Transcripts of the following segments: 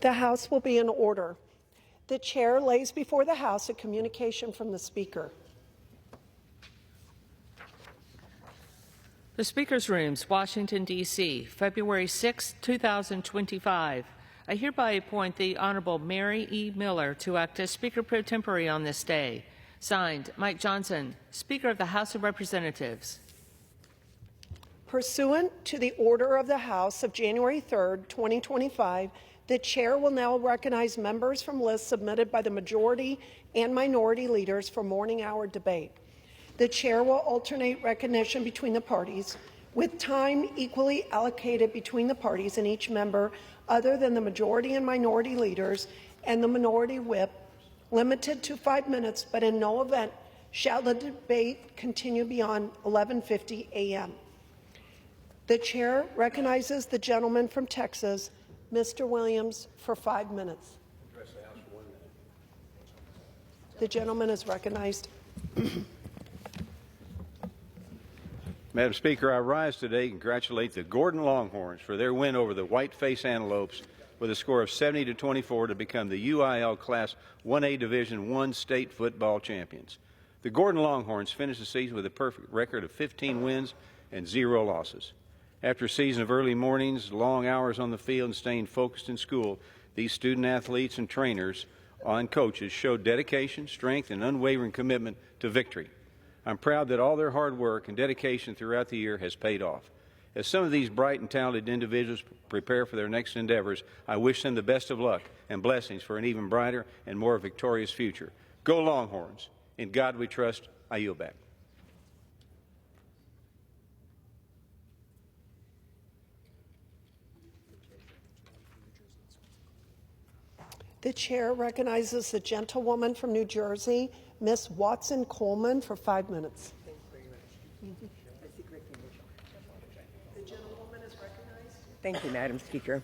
The House will be in order. The Chair lays before the House a communication from the Speaker. The Speaker's Rooms, Washington, D.C., February 6, 2025. I hereby appoint the Honorable Mary E. Miller to act as Speaker pro tempore on this day. Signed, Mike Johnson, Speaker of the House of Representatives. Pursuant to the order of the House of January 3, 2025, the Chair will now recognize members from lists submitted by the majority and minority leaders for morning hour debate. The Chair will alternate recognition between the parties, with time equally allocated between the parties and each member other than the majority and minority leaders and the minority whip, limited to 5 minutes, but in no event shall the debate continue beyond 11:50 a.m. The Chair recognizes the gentleman from Texas, Mr. Williams, for 5 minutes. The gentleman is recognized. Madam Speaker, I rise today to congratulate the Gordon Longhorns for their win over the Whiteface Antelopes with a score of 70-24 to become the UIL Class 1A Division I state football champions. The Gordon Longhorns finished the season with a perfect record of 15 wins and 0 losses. After a season of early mornings, long hours on the field, and staying focused in school, these student athletes and trainers and coaches showed dedication, strength, and unwavering commitment to victory. I'm proud that all their hard work and dedication throughout the year has paid off. As some of these bright and talented individuals prepare for their next endeavors, I wish them the best of luck and blessings for an even brighter and more victorious future. Go Longhorns! In God we trust. I yield back. The Chair recognizes the gentlewoman from New Jersey, Miss Watson Coleman, for 5 minutes. Thank you very much. The gentlewoman is recognized. Thank you, Madam Speaker.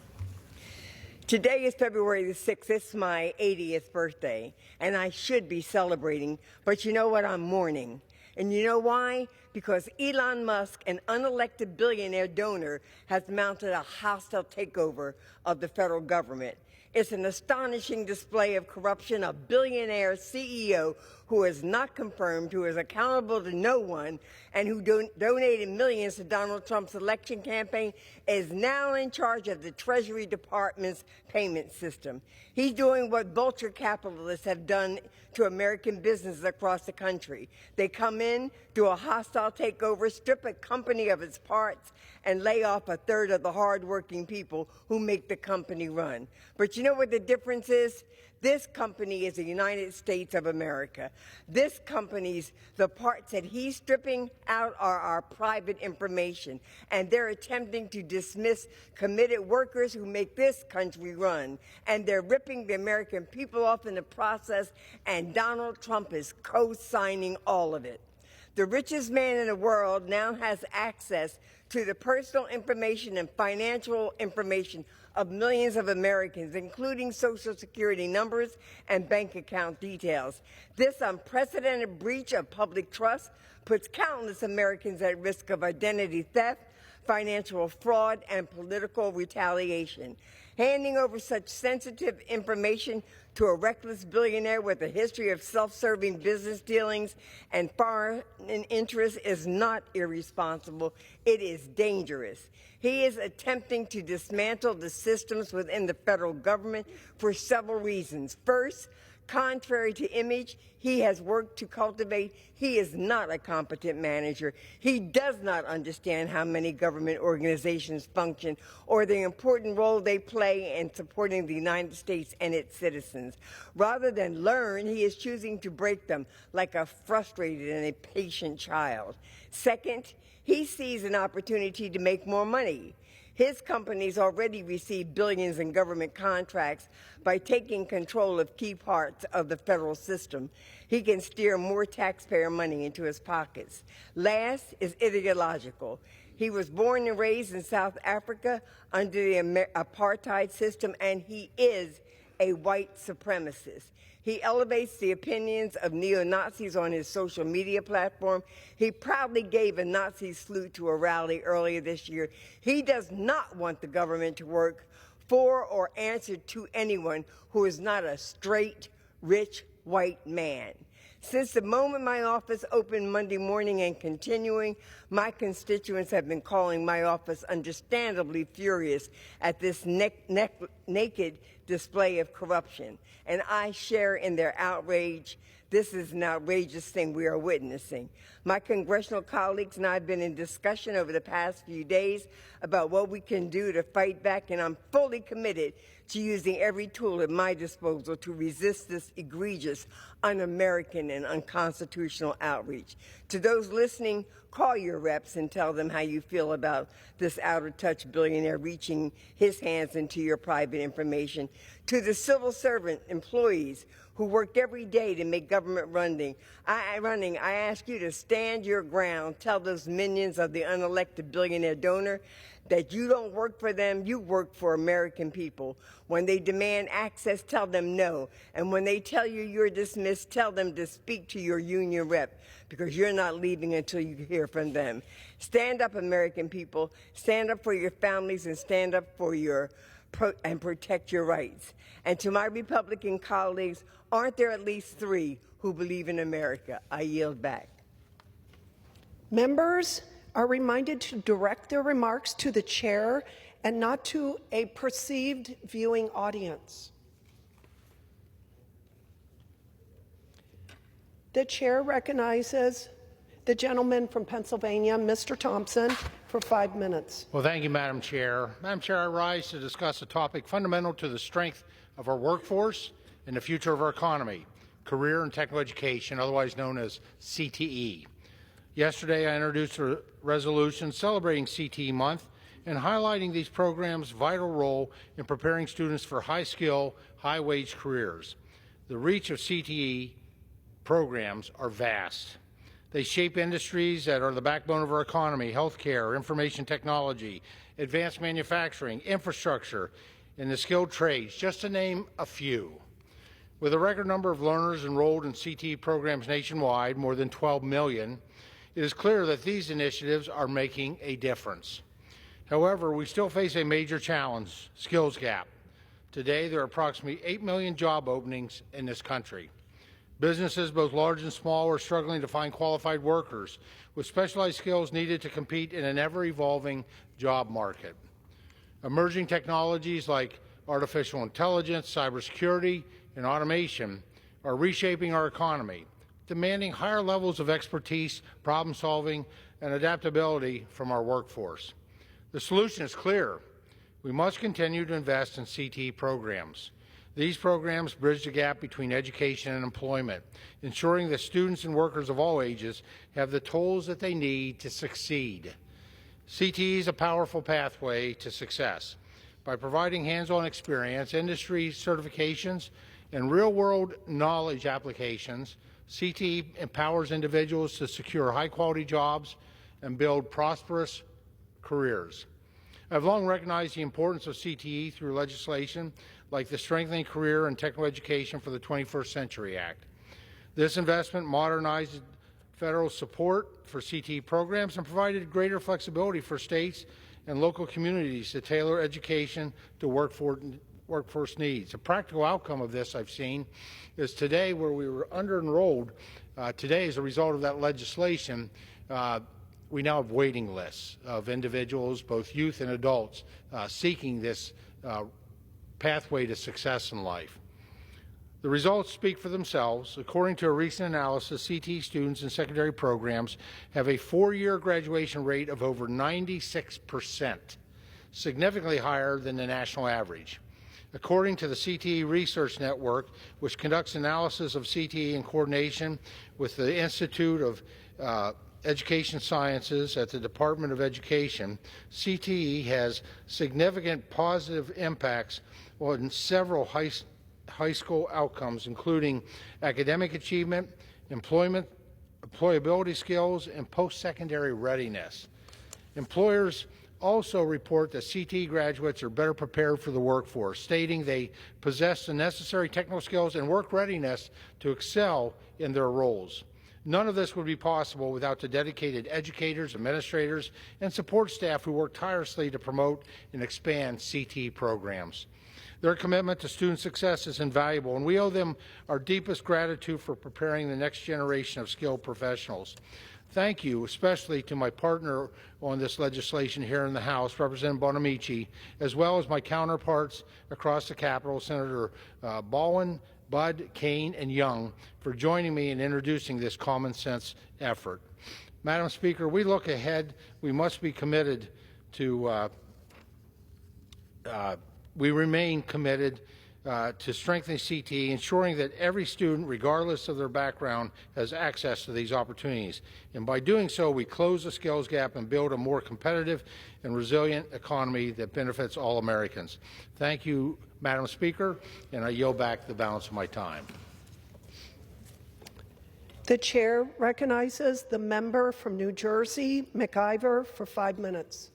Today is February the 6th. It's my 80th birthday, and I should be celebrating, but you know what? I'm mourning. And you know why? Because Elon Musk, an unelected billionaire donor, has mounted a hostile takeover of the federal government. It's an astonishing display of corruption. A billionaire CEO who is not confirmed, who is accountable to no one, and who donated millions to Donald Trump's election campaign, is now in charge of the Treasury Department's payment system. He's doing what vulture capitalists have done to American businesses across the country. They come in, do a hostile takeover, strip a company of its parts, and lay off a third of the hardworking people who make the company run. But you know what the difference is? This company is the United States of America. This company's, the parts that he's stripping out are our private information, and they're attempting to dismiss committed workers who make this country run. And they're ripping the American people off in the process, and Donald Trump is co-signing all of it. The richest man in the world now has access to the personal information and financial information of millions of Americans, including Social Security numbers and bank account details. This unprecedented breach of public trust puts countless Americans at risk of identity theft, financial fraud, and political retaliation. Handing over such sensitive information to a reckless billionaire with a history of self-serving business dealings and foreign interests is not irresponsible. It is dangerous. He is attempting to dismantle the systems within the federal government for several reasons. First, contrary to image he has worked to cultivate, he is not a competent manager. He does not understand how many government organizations function or the important role they play in supporting the United States and its citizens. Rather than learn, he is choosing to break them like a frustrated and a patient child. Second, he sees an opportunity to make more money. His companies already receive billions in government contracts by taking control of key parts of the federal system. He can steer more taxpayer money into his pockets. Last is ideological. He was born and raised in South Africa under the apartheid system, and he is a white supremacist. He elevates the opinions of neo-Nazis on his social media platform. He proudly gave a Nazi salute to a rally earlier this year. He does not want the government to work for or answered to anyone who is not a straight, rich, white man. Since the moment my office opened Monday morning and continuing, my constituents have been calling my office understandably furious at this naked display of corruption, and I share in their outrage. This is an outrageous thing we are witnessing. My congressional colleagues and I have been in discussion over the past few days about what we can do to fight back, and I'm fully committed to using every tool at my disposal to resist this egregious, un-American, and unconstitutional outreach. To those listening, call your reps and tell them how you feel about this out-of-touch billionaire reaching his hands into your private information. To the civil servant employees who work every day to make government running, I ask you to stand your ground. Tell those minions of the unelected billionaire donor that you don't work for them, you work for American people. When they demand access, tell them no. And when they tell you you're dismissed, tell them to speak to your union rep, because you're not leaving until you hear from them. Stand up, American people. Stand up for your families and stand up for and protect your rights. And to my Republican colleagues, aren't there at least 3 who believe in America? I yield back. Members are reminded to direct their remarks to the chair and not to a perceived viewing audience. The chair recognizes the gentleman from Pennsylvania, Mr. Thompson, for 5 minutes. Well, thank you, Madam Chair. Madam Chair, I rise to discuss a topic fundamental to the strength of our workforce and the future of our economy: career and technical education, otherwise known as CTE. Yesterday, I introduced a resolution celebrating CTE Month and highlighting these programs' vital role in preparing students for high-skill, high-wage careers. The reach of CTE programs are vast. They shape industries that are the backbone of our economy: healthcare, information technology, advanced manufacturing, infrastructure, and the skilled trades, just to name a few. With a record number of learners enrolled in CTE programs nationwide, more than 12 million, it is clear that these initiatives are making a difference. However, we still face a major challenge: skills gap. Today, there are approximately 8 million job openings in this country. Businesses, both large and small, are struggling to find qualified workers with specialized skills needed to compete in an ever-evolving job market. Emerging technologies like artificial intelligence, cybersecurity, and automation are reshaping our economy, demanding higher levels of expertise, problem-solving, and adaptability from our workforce. The solution is clear. We must continue to invest in CTE programs. These programs bridge the gap between education and employment, ensuring that students and workers of all ages have the tools that they need to succeed. CTE is a powerful pathway to success. By providing hands-on experience, industry certifications, and real-world knowledge applications, CTE empowers individuals to secure high-quality jobs and build prosperous careers. I've long recognized the importance of CTE through legislation like the Strengthening Career and Technical Education for the 21st Century Act. This investment modernized federal support for CTE programs and provided greater flexibility for states and local communities to tailor education to workforce needs. A practical outcome of this I've seen is today, where we were under-enrolled, today as a result of that legislation, we now have waiting lists of individuals, both youth and adults, seeking this pathway to success in life. The results speak for themselves. According to a recent analysis, CTE students in secondary programs have a 4-year graduation rate of over 96%, significantly higher than the national average. According to the CTE Research Network, which conducts analysis of CTE in coordination with the Institute of Education Sciences at the Department of Education, CTE has significant positive impacts on several high school outcomes, including academic achievement, employability skills, and post-secondary readiness. Employers also report that CTE graduates are better prepared for the workforce, stating they possess the necessary technical skills and work readiness to excel in their roles. None of this would be possible without the dedicated educators, administrators, and support staff who work tirelessly to promote and expand CTE programs. Their commitment to student success is invaluable, and we owe them our deepest gratitude for preparing the next generation of skilled professionals. Thank you, especially to my partner on this legislation here in the House, Representative Bonamici, as well as my counterparts across the Capitol, Senator Baldwin, Budd, Kane, and Young, for joining me in introducing this common sense effort. Madam Speaker, we look ahead. We must be committed to we remain committed to strengthening CTE, ensuring that every student, regardless of their background, has access to these opportunities. And by doing so, we close the skills gap and build a more competitive and resilient economy that benefits all Americans. Thank you, Madam Speaker, and I yield back the balance of my time. The chair recognizes the member from New Jersey, McIver, for 5 minutes.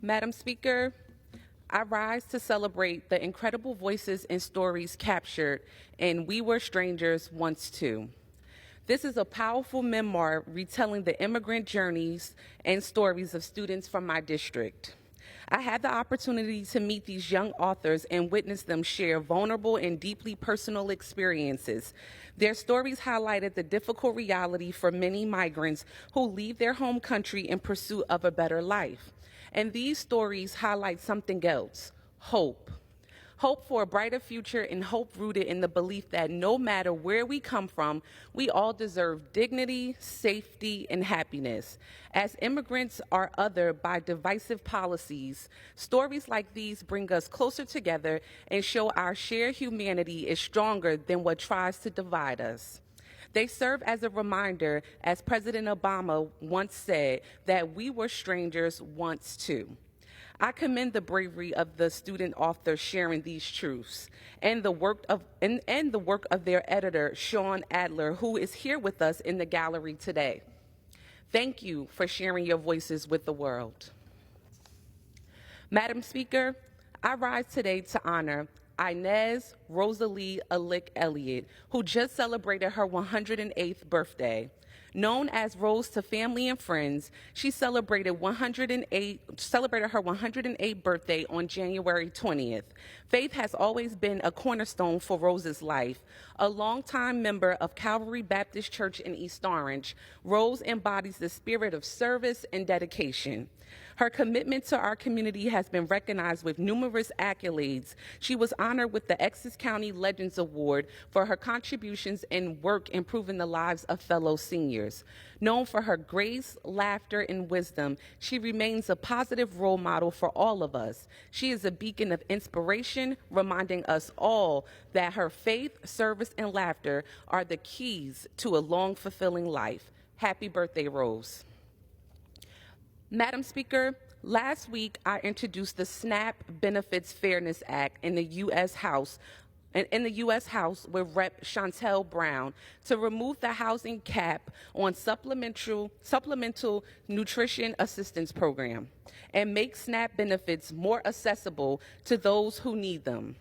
Madam Speaker, I rise to celebrate the incredible voices and stories captured in We Were Strangers Once Too. This is a powerful memoir retelling the immigrant journeys and stories of students from my district. I had the opportunity to meet these young authors and witness them share vulnerable and deeply personal experiences. Their stories highlighted the difficult reality for many migrants who leave their home country in pursuit of a better life. And these stories highlight something else: hope. Hope for a brighter future, and hope rooted in the belief that no matter where we come from, we all deserve dignity, safety, and happiness. As immigrants are othered by divisive policies, stories like these bring us closer together and show our shared humanity is stronger than what tries to divide us. They serve as a reminder, as President Obama once said, that we were strangers once too. I commend the bravery of the student authors sharing these truths and the work of their editor, Sean Adler, who is here with us in the gallery today. Thank you for sharing your voices with the world. Madam Speaker, I rise today to honor Inez Rosalie Alick Elliott, who just celebrated her 108th birthday. Known as Rose to family and friends, she celebrated her 108th birthday on January 20th. Faith has always been a cornerstone for Rose's life. A longtime member of Calvary Baptist Church in East Orange, Rose embodies the spirit of service and dedication. Her commitment to our community has been recognized with numerous accolades. She was honored with the Essex County Legends Award for her contributions and work improving the lives of fellow seniors. Known for her grace, laughter, and wisdom, she remains a positive role model for all of us. She is a beacon of inspiration, reminding us all that her faith, service, and laughter are the keys to a long, fulfilling life. Happy birthday, Rose. Madam Speaker, last week I introduced the SNAP Benefits Fairness Act in the U.S. House with Rep. Chantel Brown to remove the housing cap on supplemental nutrition assistance program and make SNAP benefits more accessible to those who need them.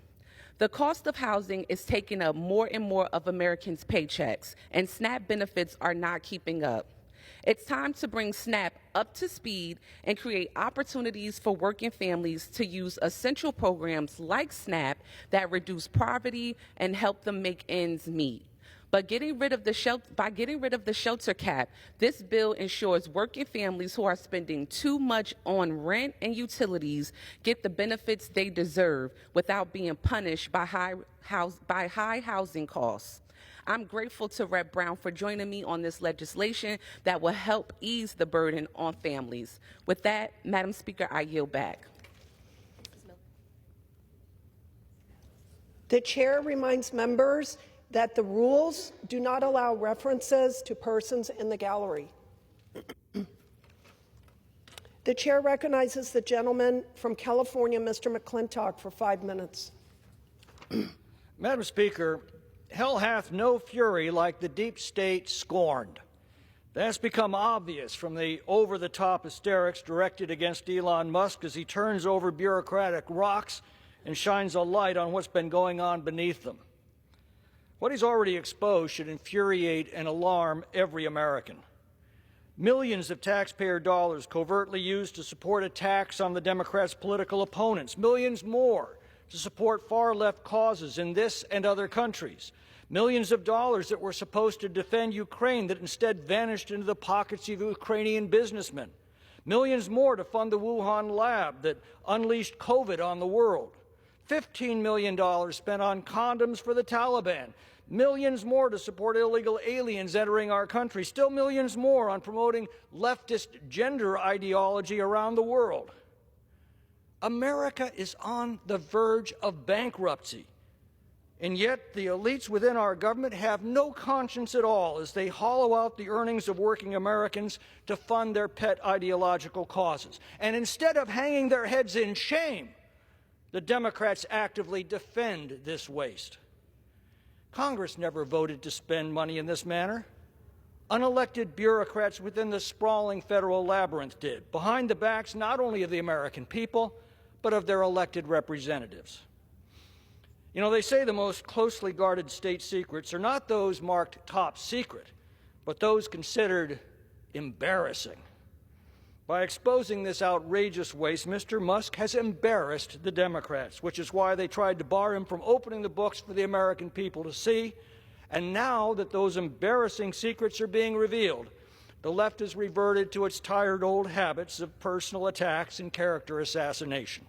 The cost of housing is taking up more and more of Americans' paychecks, and SNAP benefits are not keeping up. It's time to bring SNAP up to speed and create opportunities for working families to use essential programs like SNAP that reduce poverty and help them make ends meet. By getting rid of the shelter cap, this bill ensures working families who are spending too much on rent and utilities get the benefits they deserve without being punished by high housing costs. I'm grateful to Rep. Brown for joining me on this legislation that will help ease the burden on families. With that, Madam Speaker, I yield back. The chair reminds members that the rules do not allow references to persons in the gallery. The chair recognizes the gentleman from California, Mr. McClintock, for 5 minutes. Madam Speaker, hell hath no fury like the deep state scorned. That's become obvious from the over-the-top hysterics directed against Elon Musk as he turns over bureaucratic rocks and shines a light on what's been going on beneath them. What he's already exposed should infuriate and alarm every American. Millions of taxpayer dollars covertly used to support attacks on the Democrats' political opponents. Millions more to support far-left causes in this and other countries. Millions of dollars that were supposed to defend Ukraine that instead vanished into the pockets of Ukrainian businessmen. Millions more to fund the Wuhan lab that unleashed COVID on the world. $15 million spent on condoms for the Taliban. Millions more to support illegal aliens entering our country. Still millions more on promoting leftist gender ideology around the world. America is on the verge of bankruptcy. And yet the elites within our government have no conscience at all as they hollow out the earnings of working Americans to fund their pet ideological causes. And instead of hanging their heads in shame, the Democrats actively defend this waste. Congress never voted to spend money in this manner. Unelected bureaucrats within the sprawling federal labyrinth did, behind the backs not only of the American people, but of their elected representatives. You know, they say the most closely guarded state secrets are not those marked top secret, but those considered embarrassing. By exposing this outrageous waste, Mr. Musk has embarrassed the Democrats, which is why they tried to bar him from opening the books for the American people to see. And now that those embarrassing secrets are being revealed, the left has reverted to its tired old habits of personal attacks and character assassination.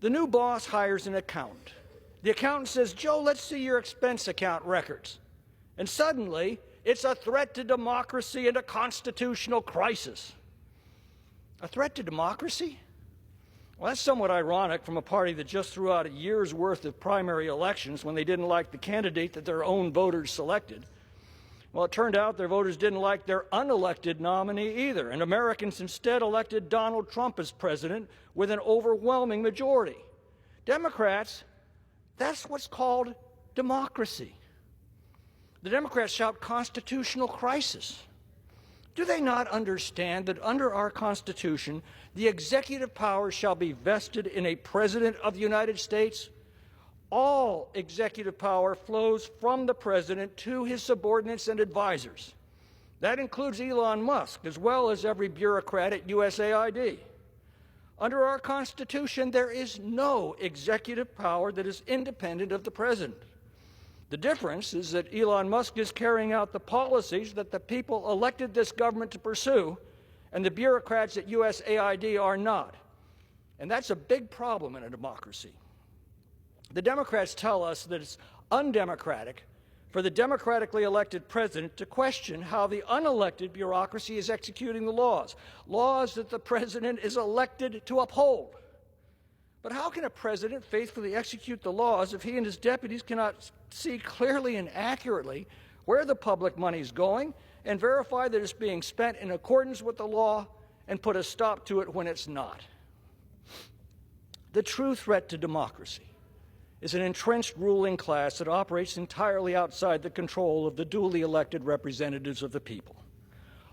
The new boss hires an accountant. The accountant says, "Joe, let's see your expense account records." And suddenly, it's a threat to democracy and a constitutional crisis. A threat to democracy? Well, that's somewhat ironic from a party that just threw out a year's worth of primary elections when they didn't like the candidate that their own voters selected. Well, it turned out their voters didn't like their unelected nominee either, and Americans instead elected Donald Trump as president with an overwhelming majority. Democrats, that's what's called democracy. The Democrats shout constitutional crisis. Do they not understand that under our Constitution, the executive power shall be vested in a President of the United States? All executive power flows from the President to his subordinates and advisors. That includes Elon Musk, as well as every bureaucrat at USAID. Under our Constitution, there is no executive power that is independent of the President. The difference is that Elon Musk is carrying out the policies that the people elected this government to pursue, and the bureaucrats at USAID are not. And that's a big problem in a democracy. The Democrats tell us that it's undemocratic for the democratically elected president to question how the unelected bureaucracy is executing the laws that the president is elected to uphold. But how can a president faithfully execute the laws if he and his deputies cannot see clearly and accurately where the public money is going and verify that it's being spent in accordance with the law and put a stop to it when it's not? The true threat to democracy is an entrenched ruling class that operates entirely outside the control of the duly elected representatives of the people.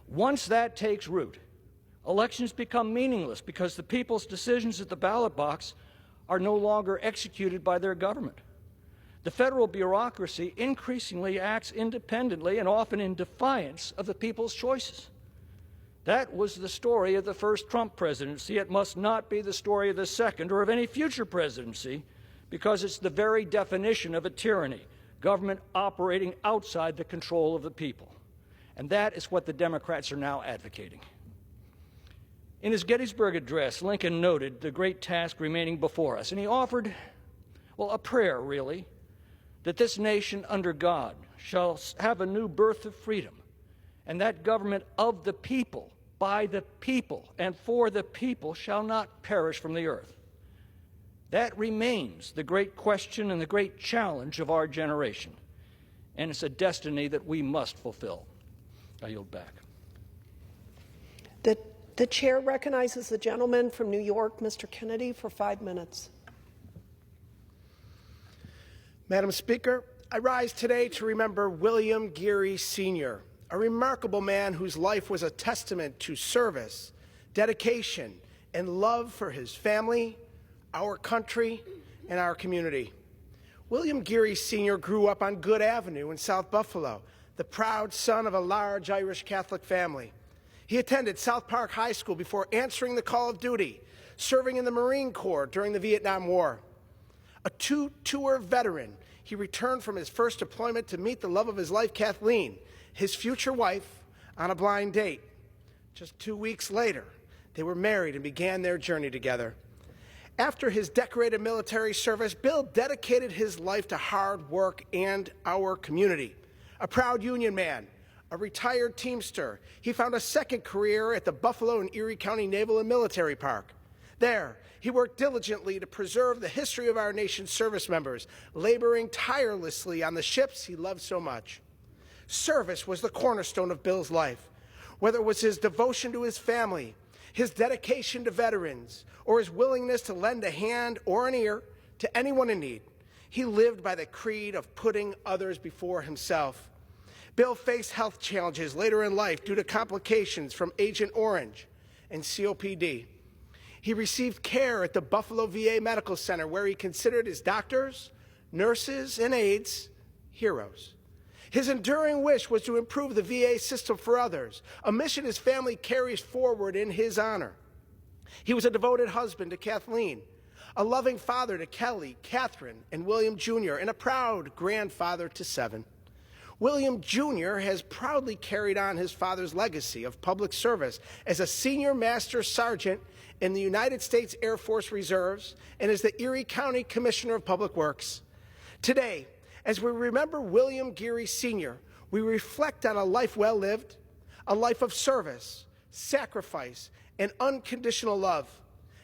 Once that takes root, elections become meaningless because the people's decisions at the ballot box are no longer executed by their government. The federal bureaucracy increasingly acts independently and often in defiance of the people's choices. That was the story of the first Trump presidency. It must not be the story of the second or of any future presidency, because it's the very definition of a tyranny, government operating outside the control of the people. And that is what the Democrats are now advocating. In his Gettysburg Address, Lincoln noted the great task remaining before us, and he offered, well, a prayer, really, that this nation under God shall have a new birth of freedom, and that government of the people, by the people, and for the people shall not perish from the earth. That remains the great question and the great challenge of our generation, and it's a destiny that we must fulfill. I yield back. The chair recognizes the gentleman from New York, Mr. Kennedy, for 5 minutes. Madam Speaker, I rise today to remember William Geary Sr., a remarkable man whose life was a testament to service, dedication, and love for his family, our country, and our community. William Geary Sr. grew up on Good Avenue in South Buffalo, the proud son of a large Irish Catholic family. He attended South Park High School before answering the call of duty, serving in the Marine Corps during the Vietnam War. A two-tour veteran, he returned from his first deployment to meet the love of his life, Kathleen, his future wife, on a blind date. Just 2 weeks later, they were married and began their journey together. After his decorated military service, Bill dedicated his life to hard work and our community. A proud Union man, a retired Teamster, he found a second career at the Buffalo and Erie County Naval and Military Park. There, he worked diligently to preserve the history of our nation's service members, laboring tirelessly on the ships he loved so much. Service was the cornerstone of Bill's life. Whether it was his devotion to his family, his dedication to veterans, or his willingness to lend a hand or an ear to anyone in need, he lived by the creed of putting others before himself. Bill faced health challenges later in life due to complications from Agent Orange and COPD. He received care at the Buffalo VA Medical Center, where he considered his doctors, nurses, and aides heroes. His enduring wish was to improve the VA system for others, a mission his family carries forward in his honor. He was a devoted husband to Kathleen, a loving father to Kelly, Catherine, and William Jr., and a proud grandfather to 7. William Jr. has proudly carried on his father's legacy of public service as a senior master sergeant in the United States Air Force Reserves and as the Erie County Commissioner of Public Works. Today, as we remember William Geary Sr., we reflect on a life well lived, a life of service, sacrifice, and unconditional love.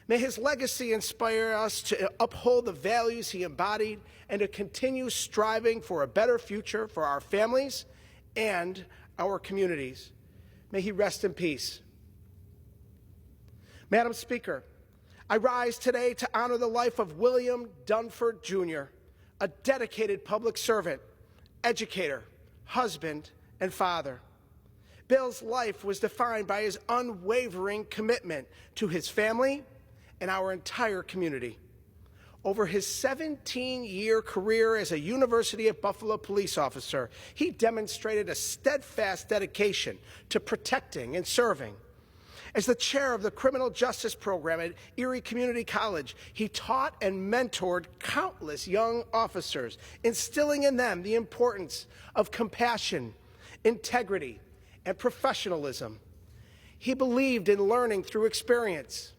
May his legacy inspire us to uphold the values he embodied and to continue striving for a better future for our families and our communities. May he rest in peace. Madam Speaker, I rise today to honor the life of William Dunford Jr., a dedicated public servant, educator, husband, and father. Bill's life was defined by his unwavering commitment to his family and our entire community. Over his 17-year career as a University of Buffalo police officer, he demonstrated a steadfast dedication to protecting and serving. As the chair of the Criminal Justice Program at Erie Community College, he taught and mentored countless young officers, instilling in them the importance of compassion, integrity, and professionalism. He believed in learning through experience.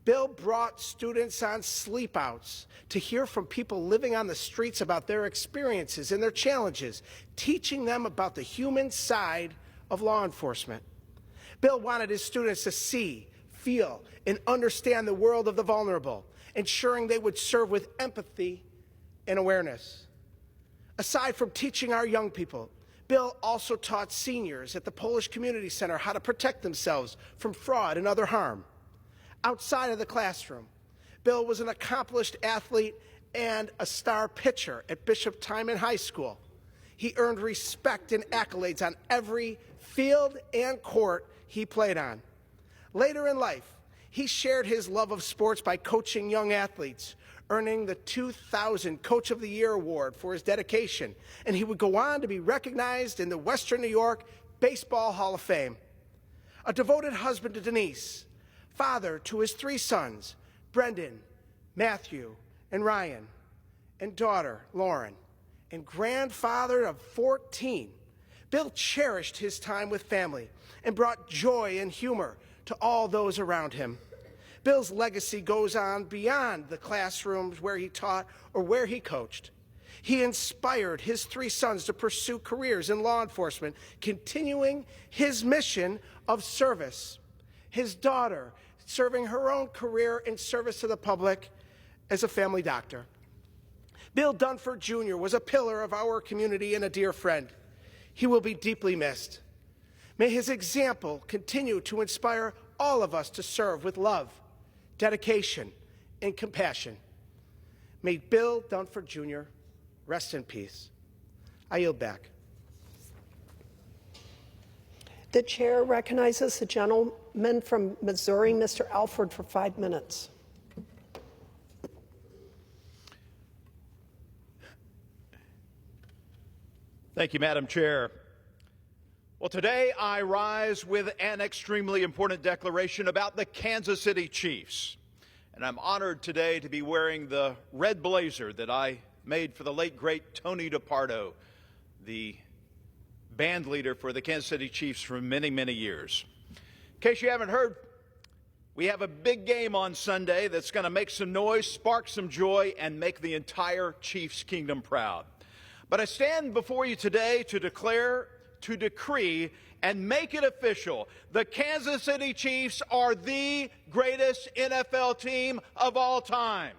Bill brought students on sleepouts to hear from people living on the streets about their experiences and their challenges, teaching them about the human side of law enforcement. Bill wanted his students to see, feel, and understand the world of the vulnerable, ensuring they would serve with empathy and awareness. Aside from teaching our young people, Bill also taught seniors at the Polish Community Center how to protect themselves from fraud and other harm. Outside of the classroom, Bill was an accomplished athlete and a star pitcher at Bishop Timon High School. He earned respect and accolades on every field and court he played on. Later in life, he shared his love of sports by coaching young athletes, earning the 2000 Coach of the Year award for his dedication, and he would go on to be recognized in the Western New York Baseball Hall of Fame. A devoted husband to Denise, father to his 3 sons, Brendan, Matthew, and Ryan, and daughter, Lauren, and grandfather of 14, Bill cherished his time with family and brought joy and humor to all those around him. Bill's legacy goes on beyond the classrooms where he taught or where he coached. He inspired his 3 sons to pursue careers in law enforcement, continuing his mission of service. His daughter serving her own career in service to the public as a family doctor. Bill Dunford Jr. was a pillar of our community and a dear friend. He will be deeply missed. May his example continue to inspire all of us to serve with love, dedication, and compassion. May Bill Dunford Jr. rest in peace. I yield back. The chair recognizes the gentleman from Missouri, Mr. Alford, for 5 minutes. Thank you, Madam Chair. Well, today I rise with an extremely important declaration about the Kansas City Chiefs. And I'm honored today to be wearing the red blazer that I made for the late, great Tony DePardo, the band leader for the Kansas City Chiefs for many, many years. In case you haven't heard, we have a big game on Sunday that's going to make some noise, spark some joy, and make the entire Chiefs kingdom proud. But I stand before you today to declare, to decree, and make it official. The Kansas City Chiefs are the greatest NFL team of all time.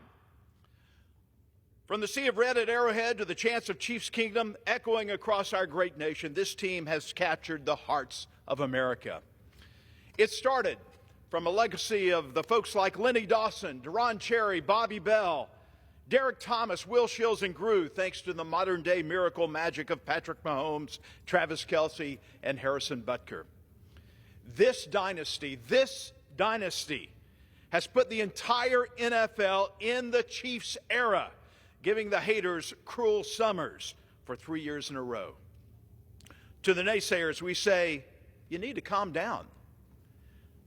From the Sea of Red at Arrowhead to the chants of Chiefs Kingdom echoing across our great nation, this team has captured the hearts of America. It started from a legacy of the folks like Lenny Dawson, Deron Cherry, Bobby Bell, Derek Thomas, Will Shields, and Grew, thanks to the modern-day miracle magic of Patrick Mahomes, Travis Kelce, and Harrison Butker. This dynasty has put the entire NFL in the Chiefs era, giving the haters cruel summers for 3 years in a row. To the naysayers, we say, you need to calm down.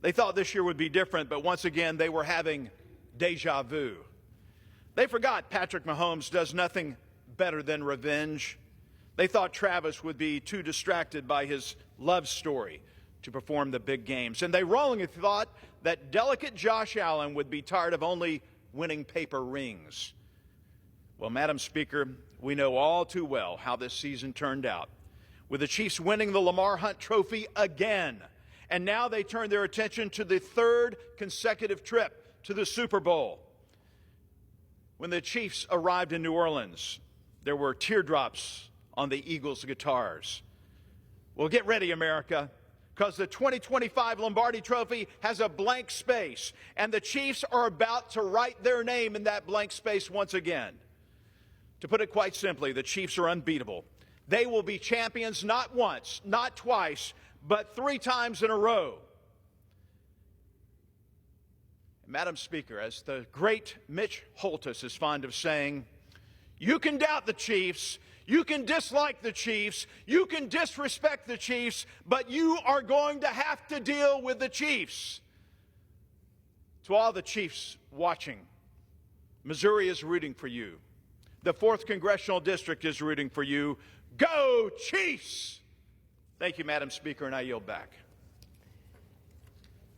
They thought this year would be different, but once again, they were having deja vu. They forgot Patrick Mahomes does nothing better than revenge. They thought Travis would be too distracted by his love story to perform the big games. And they wrongly thought that delicate Josh Allen would be tired of only winning paper rings. Well, Madam Speaker, we know all too well how this season turned out, with the Chiefs winning the Lamar Hunt Trophy again. And now they turn their attention to the third consecutive trip to the Super Bowl. When the Chiefs arrived in New Orleans, there were teardrops on the Eagles' guitars. Well, get ready, America, because the 2025 Lombardi Trophy has a blank space, and the Chiefs are about to write their name in that blank space once again. To put it quite simply, the Chiefs are unbeatable. They will be champions not once, not twice, but 3 times in a row. Madam Speaker, as the great Mitch Holthus is fond of saying, you can doubt the Chiefs, you can dislike the Chiefs, you can disrespect the Chiefs, but you are going to have to deal with the Chiefs. To all the Chiefs watching, Missouri is rooting for you. The 4th Congressional District is rooting for you. Go Chiefs! Thank you, Madam Speaker, and I yield back.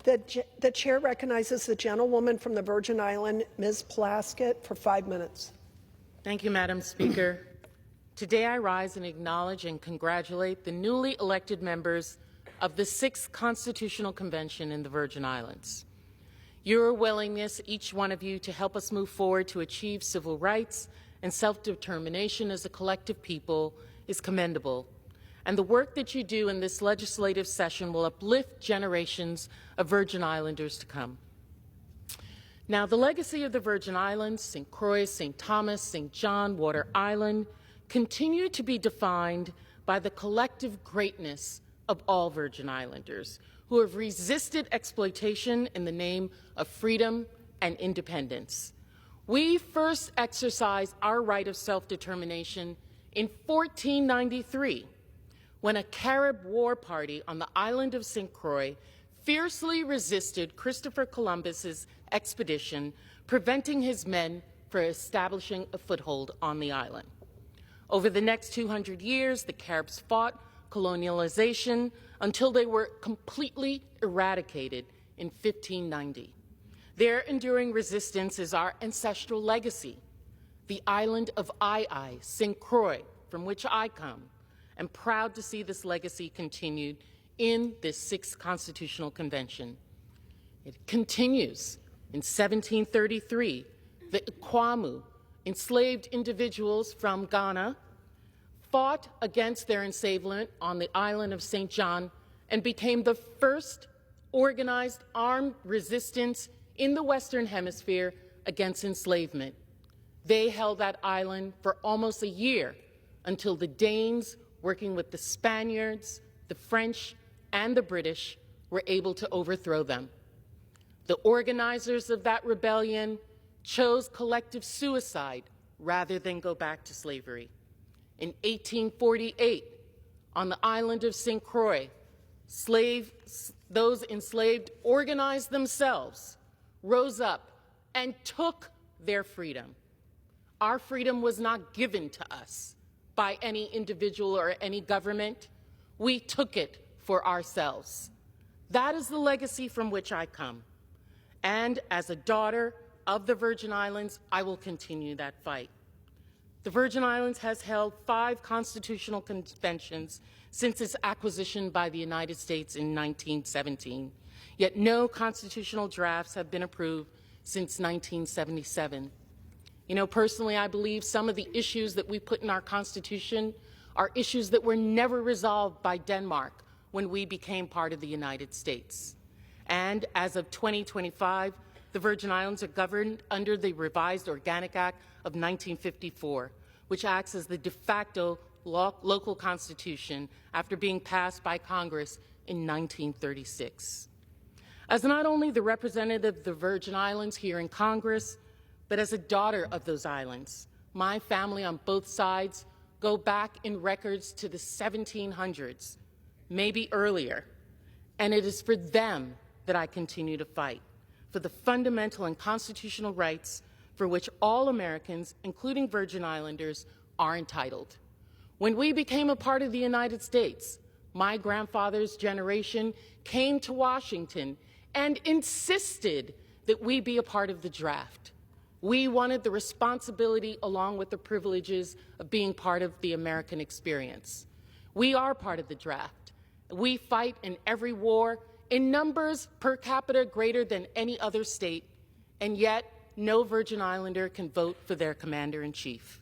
The chair recognizes the gentlewoman from the Virgin Islands, Ms. Plaskett, for 5 minutes. Thank you, Madam Speaker. Today I rise and acknowledge and congratulate the newly elected members of the 6th Constitutional Convention in the Virgin Islands. Your willingness, each one of you, to help us move forward to achieve civil rights and self-determination as a collective people is commendable. And the work that you do in this legislative session will uplift generations of Virgin Islanders to come. Now, the legacy of the Virgin Islands, St. Croix, St. Thomas, St. John, Water Island, continue to be defined by the collective greatness of all Virgin Islanders who have resisted exploitation in the name of freedom and independence. We first exercised our right of self-determination in 1493, when a Carib war party on the island of St. Croix fiercely resisted Christopher Columbus's expedition, preventing his men from establishing a foothold on the island. Over the next 200 years, the Caribs fought colonialization until they were completely eradicated in 1590. Their enduring resistance is our ancestral legacy. The island of Ai, St. Croix, from which I come, and proud to see this legacy continued in this 6th Constitutional Convention. It continues. In 1733, the Ikwamu, enslaved individuals from Ghana, fought against their enslavement on the island of St. John and became the first organized armed resistance in the Western Hemisphere against enslavement. They held that island for almost a year until the Danes, working with the Spaniards, the French, and the British were able to overthrow them. The organizers of that rebellion chose collective suicide rather than go back to slavery. In 1848, on the island of St. Croix, those enslaved organized themselves, rose up, and took their freedom. Our freedom was not given to us by any individual or any government. We took it for ourselves. That is the legacy from which I come. And as a daughter of the Virgin Islands, I will continue that fight. The Virgin Islands has held 5 constitutional conventions since its acquisition by the United States in 1917, yet no constitutional drafts have been approved since 1977. You know, personally, I believe some of the issues that we put in our Constitution are issues that were never resolved by Denmark when we became part of the United States. And as of 2025, the Virgin Islands are governed under the revised Organic Act of 1954, which acts as the de facto local constitution after being passed by Congress in 1936. As not only the representative of the Virgin Islands here in Congress, but as a daughter of those islands, my family on both sides go back in records to the 1700s, maybe earlier, and it is for them that I continue to fight, for the fundamental and constitutional rights for which all Americans, including Virgin Islanders, are entitled. When we became a part of the United States, my grandfather's generation came to Washington and insisted that we be a part of the draft. We wanted the responsibility along with the privileges of being part of the American experience. We are part of the draft. We fight in every war in numbers per capita greater than any other state, and yet no Virgin Islander can vote for their commander-in-chief.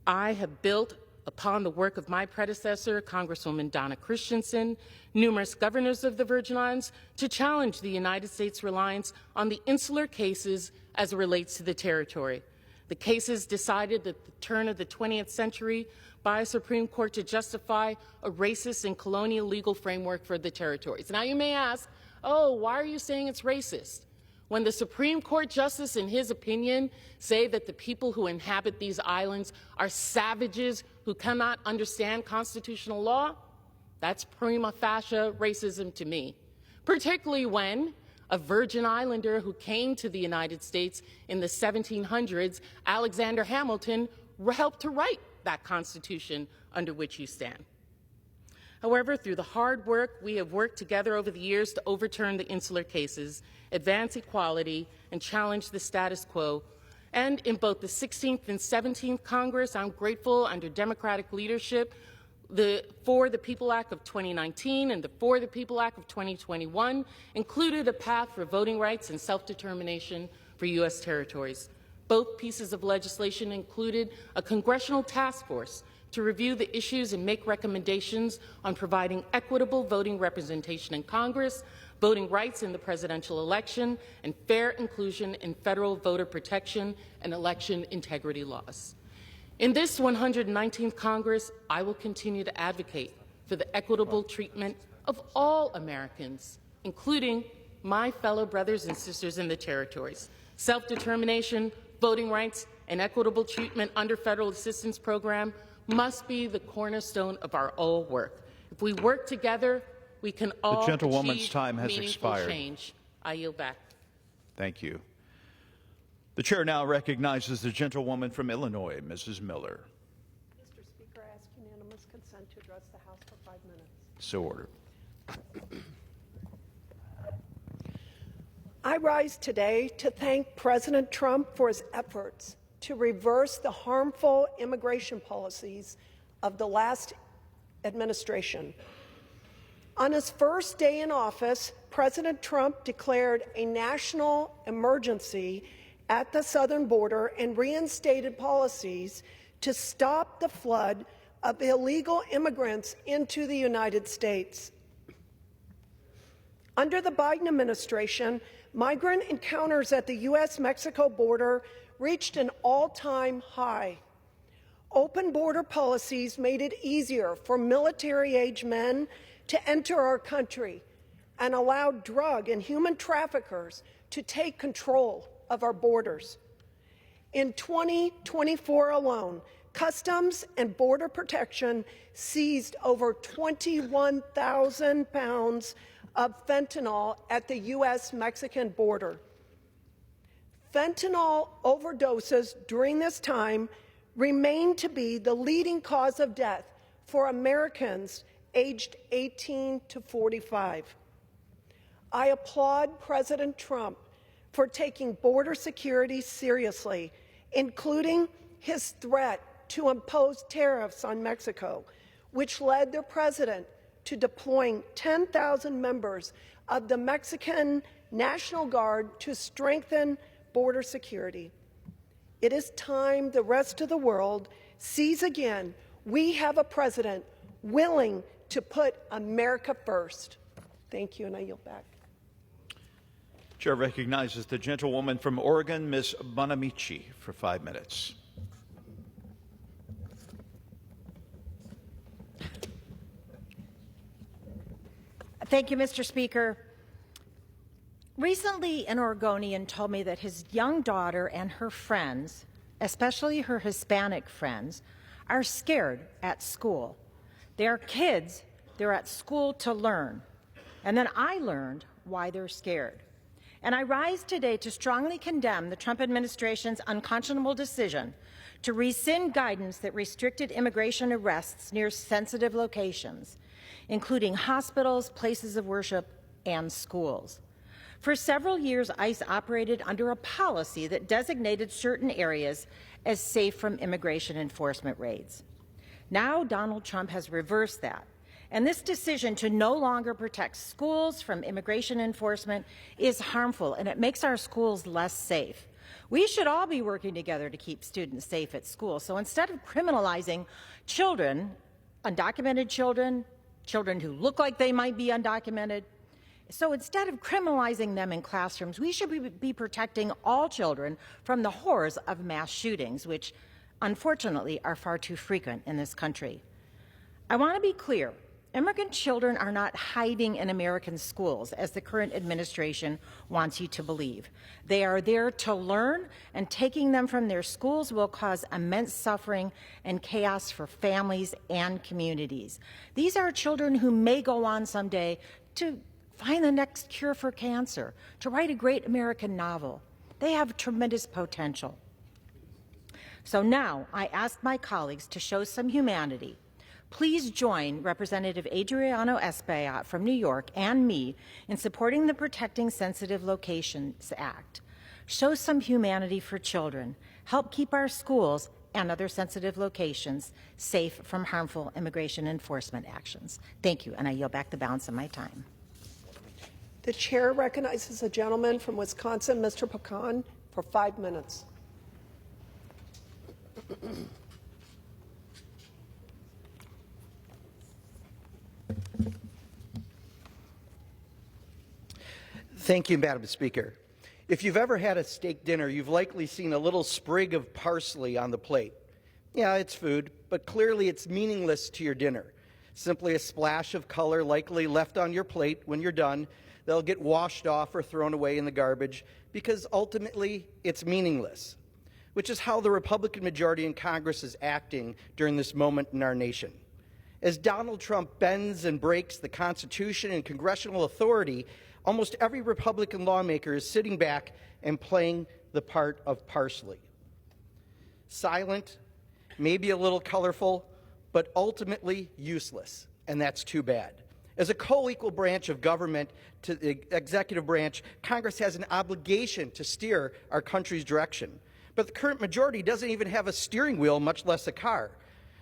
I have built upon the work of my predecessor, Congresswoman Donna Christensen, numerous governors of the Virgin Islands, to challenge the United States' reliance on the insular cases as it relates to the territory. The cases decided at the turn of the 20th century by a Supreme Court to justify a racist and colonial legal framework for the territories. Now you may ask, oh, why are you saying it's racist? When the Supreme Court justice, in his opinion, say that the people who inhabit these islands are savages who cannot understand constitutional law, that's prima facie racism to me, particularly when a Virgin Islander who came to the United States in the 1700s, Alexander Hamilton, helped to write that Constitution under which you stand. However, through the hard work, we have worked together over the years to overturn the insular cases, advance equality, and challenge the status quo. And in both the 16th and 17th Congress, I'm grateful under Democratic leadership, the For the People Act of 2019 and the For the People Act of 2021 included a path for voting rights and self-determination for U.S. territories. Both pieces of legislation included a congressional task force to review the issues and make recommendations on providing equitable voting representation in Congress, voting rights in the presidential election, and fair inclusion in federal voter protection and election integrity laws. In this 119th Congress, I will continue to advocate for the equitable treatment of all Americans, including my fellow brothers and sisters in the territories. Self-determination, voting rights, and equitable treatment under federal assistance program must be the cornerstone of our all work. If we work together, we can all The gentlewoman's achieve time has meaningful expired. change. I yield back. Thank you. The chair now recognizes the gentlewoman from Illinois, Mrs. Miller. Mr. Speaker, I ask unanimous consent to address the House for 5 minutes. So ordered. I rise today to thank President Trump for his efforts to reverse the harmful immigration policies of the last administration. On his first day in office, President Trump declared a national emergency at the southern border and reinstated policies to stop the flood of illegal immigrants into the United States. Under the Biden administration, migrant encounters at the U.S.-Mexico border reached an all-time high. Open border policies made it easier for military-age men to enter our country and allowed drug and human traffickers to take control of our borders. In 2024 alone, Customs and Border Protection seized over 21,000 pounds of fentanyl at the U.S.-Mexican border. Fentanyl overdoses during this time remain to be the leading cause of death for Americans aged 18 to 45. I applaud President Trump for taking border security seriously, including his threat to impose tariffs on Mexico, which led the president to deploying 10,000 members of the Mexican National Guard to strengthen border security. It is time the rest of the world sees again we have a president willing to put America first. Thank you, and I yield back. Chair recognizes the gentlewoman from Oregon, Ms. Bonamici, for 5 minutes. Thank you, Mr. Speaker. Recently, an Oregonian told me that his young daughter and her friends, especially her Hispanic friends, are scared at school. They're kids, they're at school to learn. And then I learned why they're scared. And I rise today to strongly condemn the Trump administration's unconscionable decision to rescind guidance that restricted immigration arrests near sensitive locations, including hospitals, places of worship, and schools. For several years, ICE operated under a policy that designated certain areas as safe from immigration enforcement raids. Now, Donald Trump has reversed that. And this decision to no longer protect schools from immigration enforcement is harmful, and it makes our schools less safe. We should all be working together to keep students safe at school. So instead of criminalizing children, undocumented children, children who look like they might be undocumented, so instead of criminalizing them in classrooms, we should be protecting all children from the horrors of mass shootings, which unfortunately are far too frequent in this country. I want to be clear. Immigrant children are not hiding in American schools, as the current administration wants you to believe. They are there to learn, and taking them from their schools will cause immense suffering and chaos for families and communities. These are children who may go on someday to find the next cure for cancer, to write a great American novel. They have tremendous potential. So now I ask my colleagues to show some humanity. Please join Representative Adriano Espaillat from New York and me in supporting the Protecting Sensitive Locations Act. Show some humanity for children. Help keep our schools and other sensitive locations safe from harmful immigration enforcement actions. Thank you, and I yield back the balance of my time. The chair recognizes the gentleman from Wisconsin, Mr. Pecan, for 5 minutes. Thank you, Madam Speaker. If you've ever had a steak dinner, you've likely seen a little sprig of parsley on the plate. Yeah, it's food, but clearly it's meaningless to your dinner. Simply a splash of color likely left on your plate when you're done. They'll get washed off or thrown away in the garbage because ultimately it's meaningless, which is how the Republican majority in Congress is acting during this moment in our nation. As Donald Trump bends and breaks the Constitution and congressional authority, almost every Republican lawmaker is sitting back and playing the part of parsley. Silent, maybe a little colorful, but ultimately useless, and that's too bad. As a co-equal branch of government to the executive branch, Congress has an obligation to steer our country's direction. But the current majority doesn't even have a steering wheel, much less a car.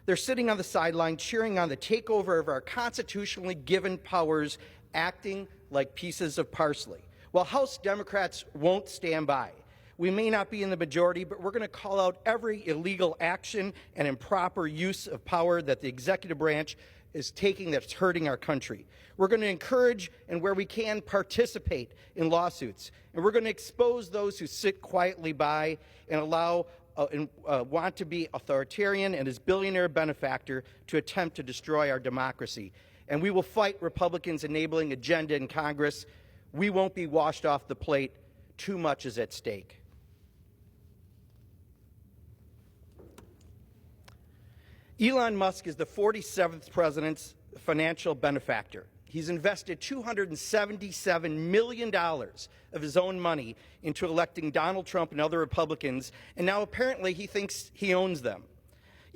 They're sitting on the sideline cheering on the takeover of our constitutionally given powers, acting like pieces of parsley. Well, House Democrats won't stand by. We may not be in the majority, but we're going to call out every illegal action and improper use of power that the executive branch is taking that's hurting our country. We're going to encourage and where we can participate in lawsuits. And we're going to expose those who sit quietly by and allow want to be authoritarian and his billionaire benefactor to attempt to destroy our democracy. And we will fight Republicans' enabling agenda in Congress. We won't be washed off the plate. Too much is at stake. Elon Musk is the 47th president's financial benefactor. He's invested $277 million of his own money into electing Donald Trump and other Republicans, and now apparently he thinks he owns them.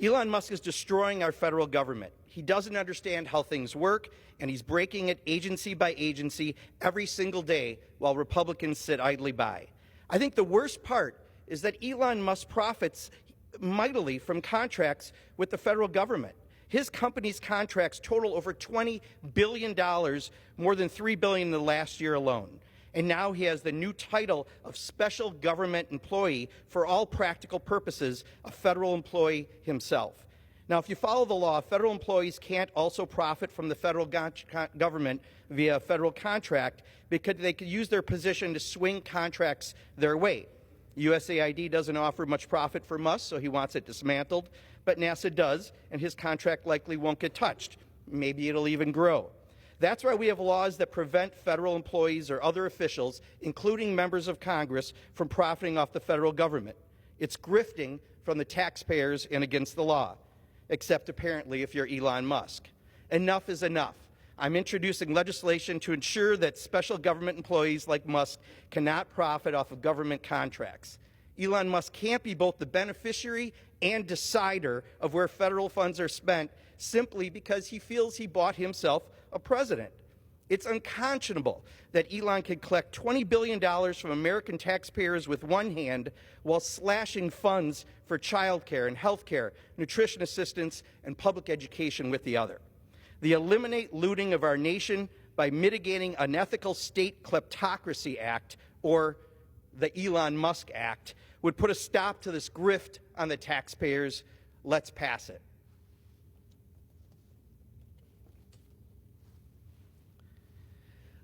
Elon Musk is destroying our federal government. He doesn't understand how things work, and he's breaking it agency by agency every single day while Republicans sit idly by. I think the worst part is that Elon Musk profits mightily from contracts with the federal government. His company's contracts total over $20 billion, more than $3 billion in the last year alone. And now he has the new title of Special Government Employee, for all practical purposes, a federal employee himself. Now, if you follow the law, federal employees can't also profit from the federal government via a federal contract because they could use their position to swing contracts their way. USAID doesn't offer much profit for Musk, so he wants it dismantled, but NASA does, and his contract likely won't get touched. Maybe it'll even grow. That's why we have laws that prevent federal employees or other officials, including members of Congress, from profiting off the federal government. It's grifting from the taxpayers and against the law, except apparently if you're Elon Musk. Enough is enough. I'm introducing legislation to ensure that special government employees like Musk cannot profit off of government contracts. Elon Musk can't be both the beneficiary and decider of where federal funds are spent simply because he feels he bought himself a president. It's unconscionable that Elon can collect $20 billion from American taxpayers with one hand while slashing funds for child care and health care, nutrition assistance, and public education with the other. The Eliminate Looting of Our Nation by Mitigating Unethical State Kleptocracy Act, or the Elon Musk Act, would put a stop to this grift on the taxpayers. Let's pass it.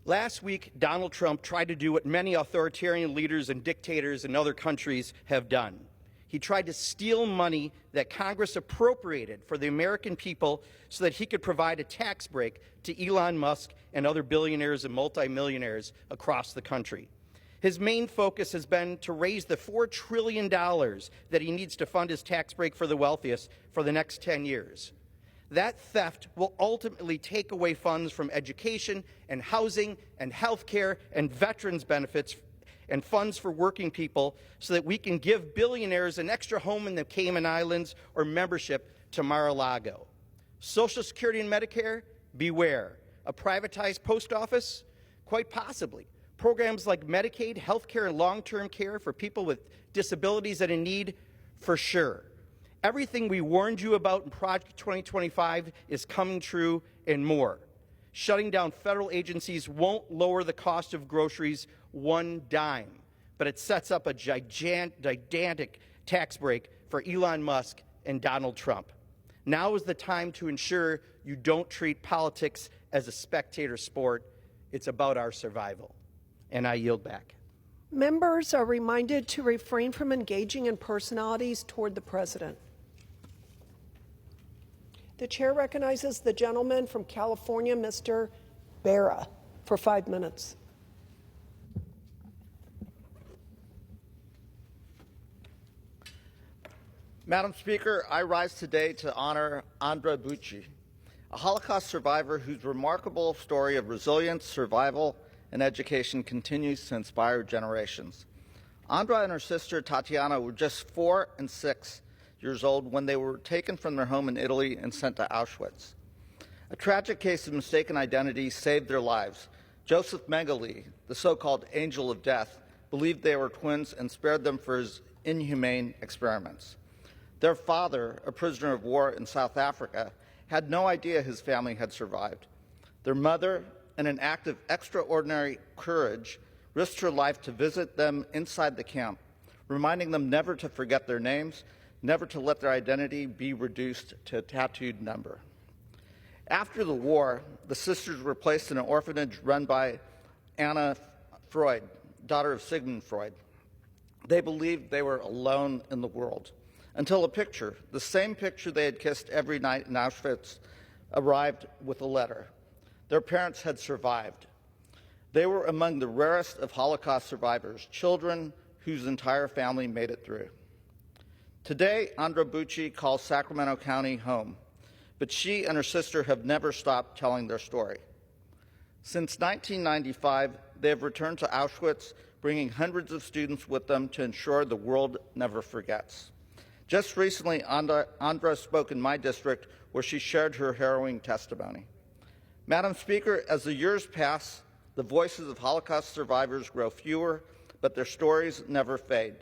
Last week, Donald Trump tried to do what many authoritarian leaders and dictators in other countries have done. He tried to steal money that Congress appropriated for the American people so that he could provide a tax break to Elon Musk and other billionaires and multimillionaires across the country. His main focus has been to raise the $4 trillion that he needs to fund his tax break for the wealthiest for the next 10 years. That theft will ultimately take away funds from education and housing and health care and veterans benefits and funds for working people so that we can give billionaires an extra home in the Cayman Islands or membership to Mar-a-Lago. Social Security and Medicare? Beware. A privatized post office? Quite possibly. Programs like Medicaid, health care, and long-term care for people with disabilities that are in need? For sure. Everything we warned you about in Project 2025 is coming true and more. Shutting down federal agencies won't lower the cost of groceries one dime, but it sets up a gigantic tax break for Elon Musk and Donald Trump. Now is the time to ensure you don't treat politics as a spectator sport. It's about our survival. And I yield back. Members are reminded to refrain from engaging in personalities toward the president. The chair recognizes the gentleman from California, Mr. Barra, for 5 minutes. Madam Speaker, I rise today to honor Andra Bucci, a Holocaust survivor whose remarkable story of resilience, survival, and education continues to inspire generations. Andra and her sister Tatiana were just 4 and 6 years old when they were taken from their home in Italy and sent to Auschwitz. A tragic case of mistaken identity saved their lives. Joseph Mengele, the so-called angel of death, believed they were twins and spared them for his inhumane experiments. Their father, a prisoner of war in South Africa, had no idea his family had survived. Their mother, in an act of extraordinary courage, risked her life to visit them inside the camp, reminding them never to forget their names, never to let their identity be reduced to a tattooed number. After the war, the sisters were placed in an orphanage run by Anna Freud, daughter of Sigmund Freud. They believed they were alone in the world, until a picture, the same picture they had kissed every night in Auschwitz, arrived with a letter. Their parents had survived. They were among the rarest of Holocaust survivors, children whose entire family made it through. Today, Andra Bucci calls Sacramento County home, but she and her sister have never stopped telling their story. Since 1995, they have returned to Auschwitz, bringing hundreds of students with them to ensure the world never forgets. Just recently, Andra spoke in my district where she shared her harrowing testimony. Madam Speaker, as the years pass, the voices of Holocaust survivors grow fewer, but their stories never fade.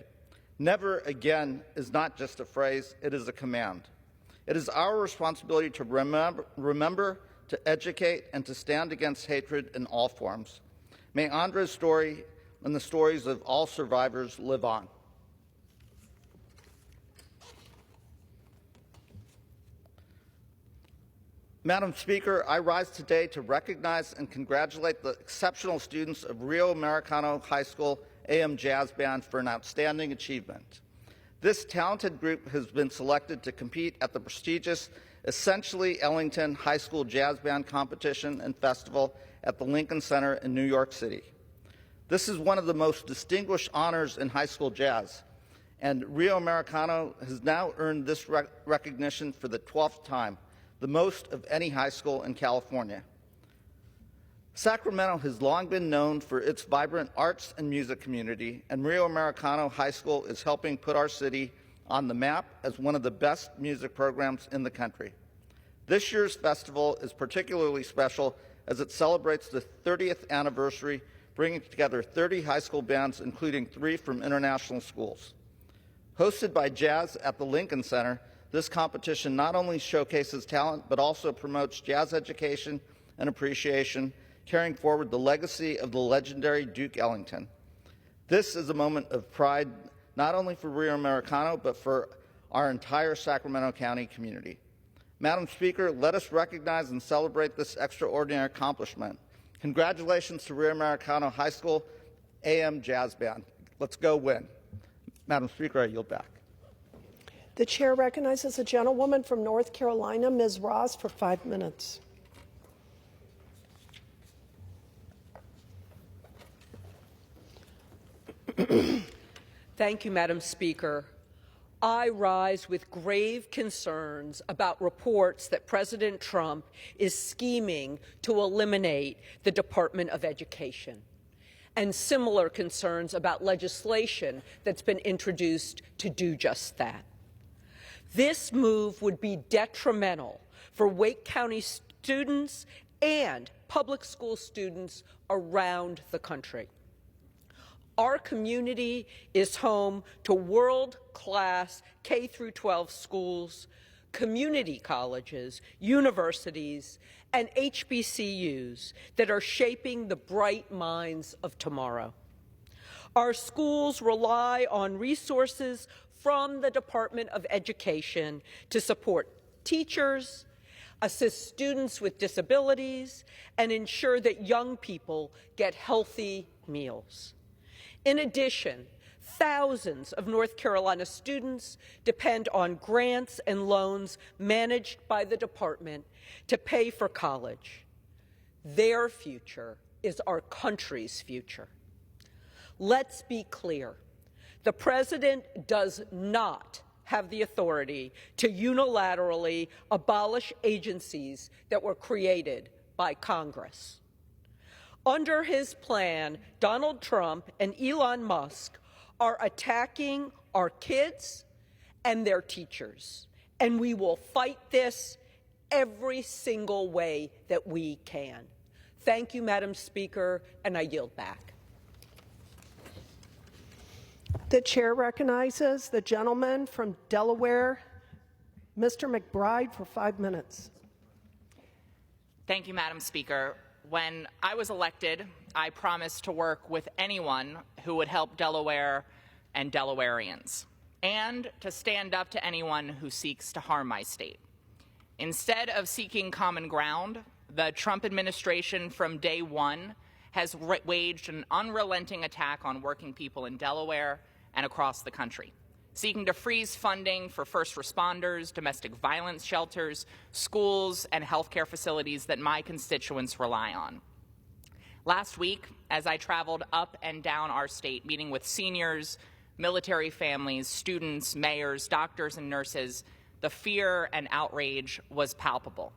Never again is not just a phrase, it is a command. It is our responsibility to remember, to educate, and to stand against hatred in all forms. May Andra's story and the stories of all survivors live on. Madam Speaker, I rise today to recognize and congratulate the exceptional students of Rio Americano High School AM Jazz Band for an outstanding achievement. This talented group has been selected to compete at the prestigious Essentially Ellington High School Jazz Band Competition and Festival at the Lincoln Center in New York City. This is one of the most distinguished honors in high school jazz, and Rio Americano has now earned this recognition for the 12th time, the most of any high school in California. Sacramento has long been known for its vibrant arts and music community, and Rio Americano High School is helping put our city on the map as one of the best music programs in the country. This year's festival is particularly special as it celebrates the 30th anniversary, bringing together 30 high school bands, including 3 from international schools. Hosted by Jazz at the Lincoln Center, this competition not only showcases talent, but also promotes jazz education and appreciation, carrying forward the legacy of the legendary Duke Ellington. This is a moment of pride, not only for Rio Americano, but for our entire Sacramento County community. Madam Speaker, let us recognize and celebrate this extraordinary accomplishment. Congratulations to Rio Americano High School AM Jazz Band. Let's go win. Madam Speaker, I yield back. The chair recognizes a gentlewoman from North Carolina, Ms. Ross, for 5 minutes. Thank you, Madam Speaker. I rise with grave concerns about reports that President Trump is scheming to eliminate the Department of Education, and similar concerns about legislation that's been introduced to do just that. This move would be detrimental for Wake County students and public school students around the country. Our community is home to world-class K-12 schools, community colleges, universities, and HBCUs that are shaping the bright minds of tomorrow. Our schools rely on resources from the Department of Education to support teachers, assist students with disabilities, and ensure that young people get healthy meals. In addition, thousands of North Carolina students depend on grants and loans managed by the department to pay for college. Their future is our country's future. Let's be clear. The president does not have the authority to unilaterally abolish agencies that were created by Congress. Under his plan, Donald Trump and Elon Musk are attacking our kids and their teachers, and we will fight this every single way that we can. Thank you, Madam Speaker, and I yield back. The chair recognizes the gentleman from Delaware, Mr. McBride, for 5 minutes. Thank you, Madam Speaker. When I was elected, I promised to work with anyone who would help Delaware and Delawareans, and to stand up to anyone who seeks to harm my state. Instead of seeking common ground, the Trump administration from day one has waged an unrelenting attack on working people in Delaware and across the country, seeking to freeze funding for first responders, domestic violence shelters, schools, and healthcare facilities that my constituents rely on. Last week, as I traveled up and down our state, meeting with seniors, military families, students, mayors, doctors, and nurses, the fear and outrage was palpable.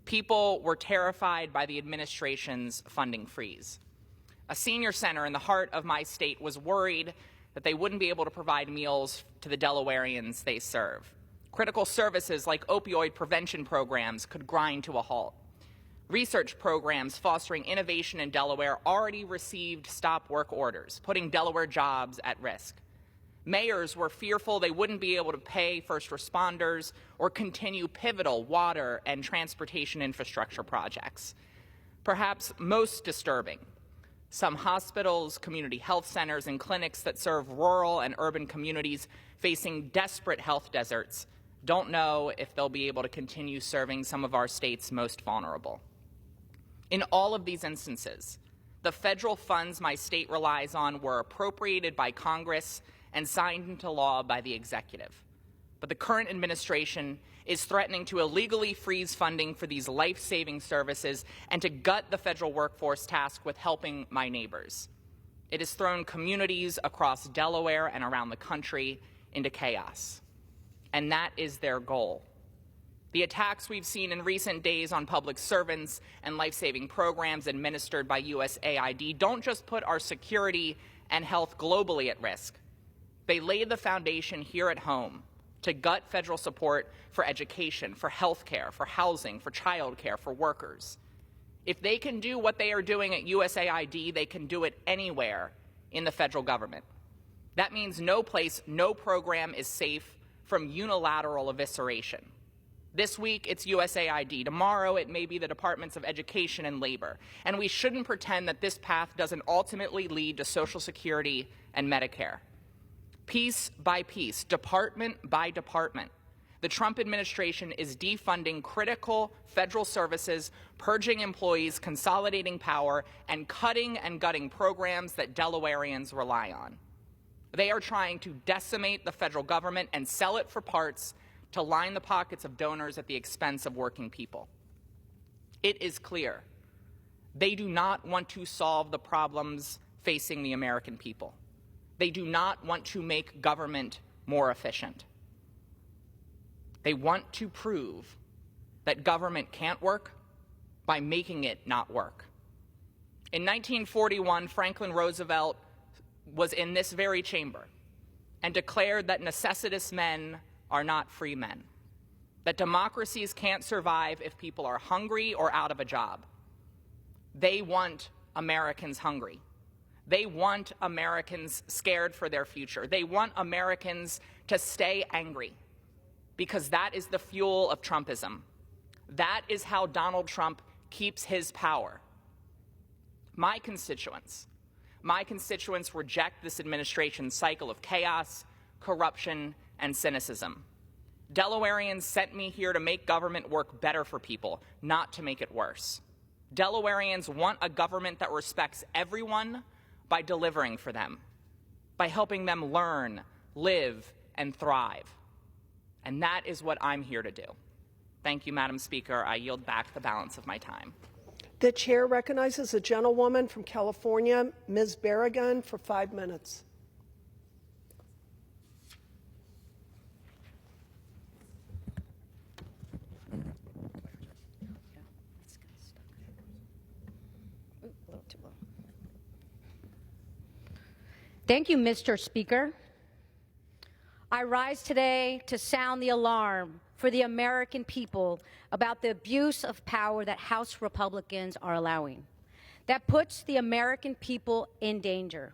People were terrified by the administration's funding freeze. A senior center in the heart of my state was worried that they wouldn't be able to provide meals to the Delawareans they serve. Critical services like opioid prevention programs could grind to a halt. Research programs fostering innovation in Delaware already received stop work orders, putting Delaware jobs at risk. Mayors were fearful they wouldn't be able to pay first responders or continue pivotal water and transportation infrastructure projects. Perhaps most disturbing, some hospitals, community health centers, and clinics that serve rural and urban communities facing desperate health deserts don't know if they'll be able to continue serving some of our state's most vulnerable. In all of these instances, the federal funds my state relies on were appropriated by Congress and signed into law by the executive. But the current administration is threatening to illegally freeze funding for these life-saving services and to gut the federal workforce tasked with helping my neighbors. It has thrown communities across Delaware and around the country into chaos. And that is their goal. The attacks we've seen in recent days on public servants and life-saving programs administered by USAID don't just put our security and health globally at risk. They lay the foundation here at home to gut federal support for education, for health care, for housing, for child care, for workers. If they can do what they are doing at USAID, they can do it anywhere in the federal government. That means no place, no program is safe from unilateral evisceration. This week, it's USAID. Tomorrow, it may be the Departments of Education and Labor. And we shouldn't pretend that this path doesn't ultimately lead to Social Security and Medicare. Piece by piece, department by department, the Trump administration is defunding critical federal services, purging employees, consolidating power, and cutting and gutting programs that Delawareans rely on. They are trying to decimate the federal government and sell it for parts to line the pockets of donors at the expense of working people. It is clear they do not want to solve the problems facing the American people. They do not want to make government more efficient. They want to prove that government can't work by making it not work. In 1941, Franklin Roosevelt was in this very chamber and declared that necessitous men are not free men, that democracies can't survive if people are hungry or out of a job. They want Americans hungry. They want Americans scared for their future. They want Americans to stay angry because that is the fuel of Trumpism. That is how Donald Trump keeps his power. My constituents reject this administration's cycle of chaos, corruption, and cynicism. Delawareans sent me here to make government work better for people, not to make it worse. Delawareans want a government that respects everyone by delivering for them, by helping them learn, live, and thrive. And that is what I'm here to do. Thank you, Madam Speaker. I yield back the balance of my time. The chair recognizes a gentlewoman from California, Ms. Barragan, for 5 minutes. Thank you, Mr. Speaker. I rise today to sound the alarm for the American people about the abuse of power that House Republicans are allowing. That puts the American people in danger.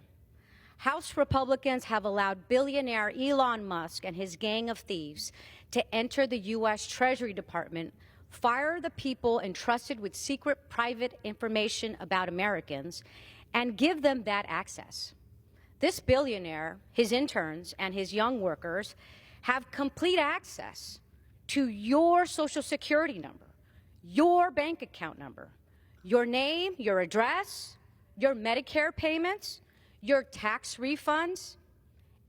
House Republicans have allowed billionaire Elon Musk and his gang of thieves to enter the U.S. Treasury Department, fire the people entrusted with secret private information about Americans, and give them that access. This billionaire, his interns, and his young workers have complete access to your Social Security number, your bank account number, your name, your address, your Medicare payments, your tax refunds.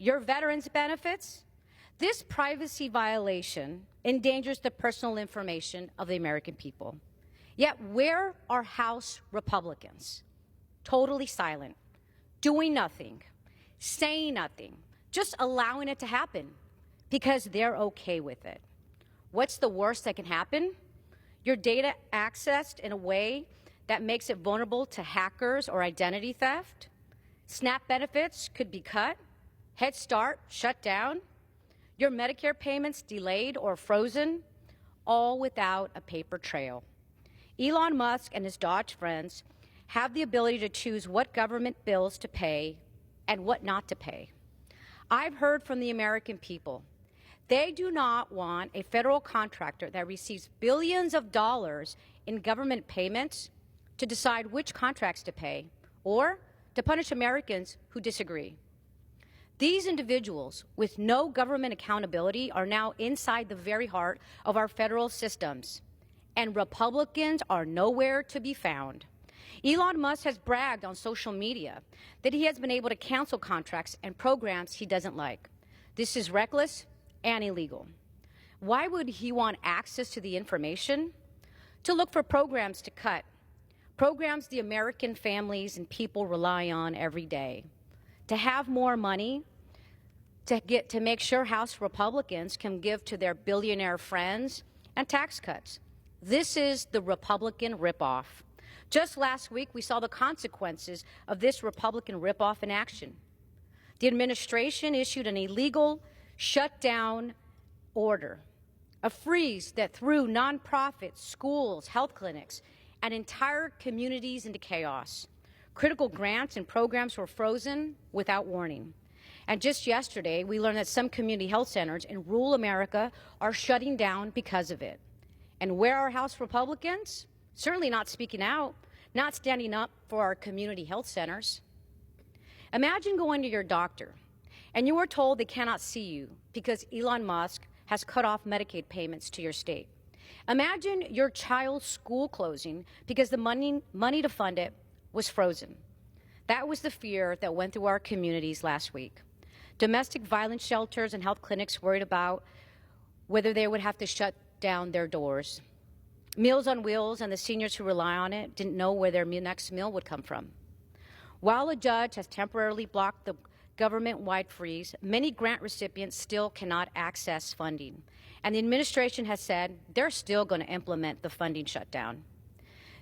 your veterans' benefits. This privacy violation endangers the personal information of the American people. Yet where are House Republicans? Totally silent, doing nothing, saying nothing, just allowing it to happen because they're okay with it. What's the worst that can happen? Your data accessed in a way that makes it vulnerable to hackers or identity theft. SNAP benefits could be cut, Head Start shut down, your Medicare payments delayed or frozen, all without a paper trail. Elon Musk and his Dodge friends have the ability to choose what government bills to pay and what not to pay. I've heard from the American people. They do not want a federal contractor that receives billions of dollars in government payments to decide which contracts to pay or to punish Americans who disagree. These individuals with no government accountability are now inside the very heart of our federal systems, and Republicans are nowhere to be found. Elon Musk has bragged on social media that he has been able to cancel contracts and programs he doesn't like. This is reckless and illegal. Why would he want access to the information? To look for programs to cut, programs the American families and people rely on every day, to have more money, to make sure House Republicans can give to their billionaire friends, and tax cuts. This is the Republican ripoff. Just last week, we saw the consequences of this Republican ripoff in action. The administration issued an illegal shutdown order, a freeze that threw nonprofits, schools, health clinics, and entire communities into chaos. Critical grants and programs were frozen without warning. And just yesterday, we learned that some community health centers in rural America are shutting down because of it. And where are House Republicans? Certainly not speaking out, not standing up for our community health centers. Imagine going to your doctor and you are told they cannot see you because Elon Musk has cut off Medicaid payments to your state. Imagine your child's school closing because the money to fund it was frozen. That was the fear that went through our communities last week. Domestic violence shelters and health clinics worried about whether they would have to shut down their doors. Meals on Wheels and the seniors who rely on it didn't know where their next meal would come from. While a judge has temporarily blocked the government-wide freeze, many grant recipients still cannot access funding. And the administration has said they're still going to implement the funding shutdown.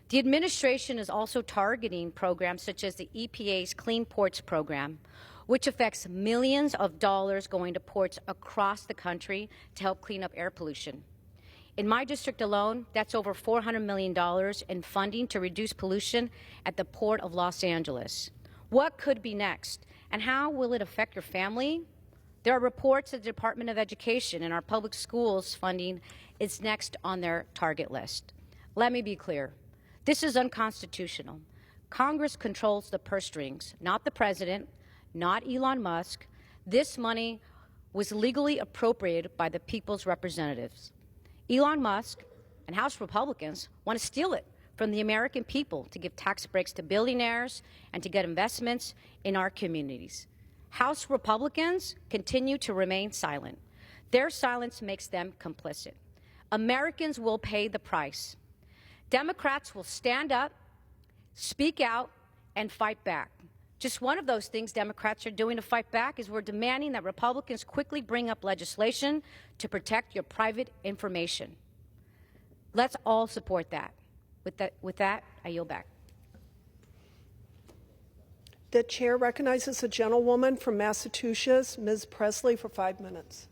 The administration is also targeting programs such as the EPA's Clean Ports program, which affects millions of dollars going to ports across the country to help clean up air pollution. In my district alone, that's over $400 million in funding to reduce pollution at the Port of Los Angeles. What could be next, and how will it affect your family? There are reports that the Department of Education and our public schools funding is next on their target list. Let me be clear. This is unconstitutional. Congress controls the purse strings, not the president, not Elon Musk. This money was legally appropriated by the people's representatives. Elon Musk and House Republicans want to steal it from the American people to give tax breaks to billionaires and to get investments in our communities. House Republicans continue to remain silent. Their silence makes them complicit. Americans will pay the price. Democrats will stand up, speak out, and fight back. Just one of those things Democrats are doing to fight back is we're demanding that Republicans quickly bring up legislation to protect your private information. Let's all support that. With that, I yield back. The chair recognizes a gentlewoman from Massachusetts, Ms. Presley, for 5 minutes.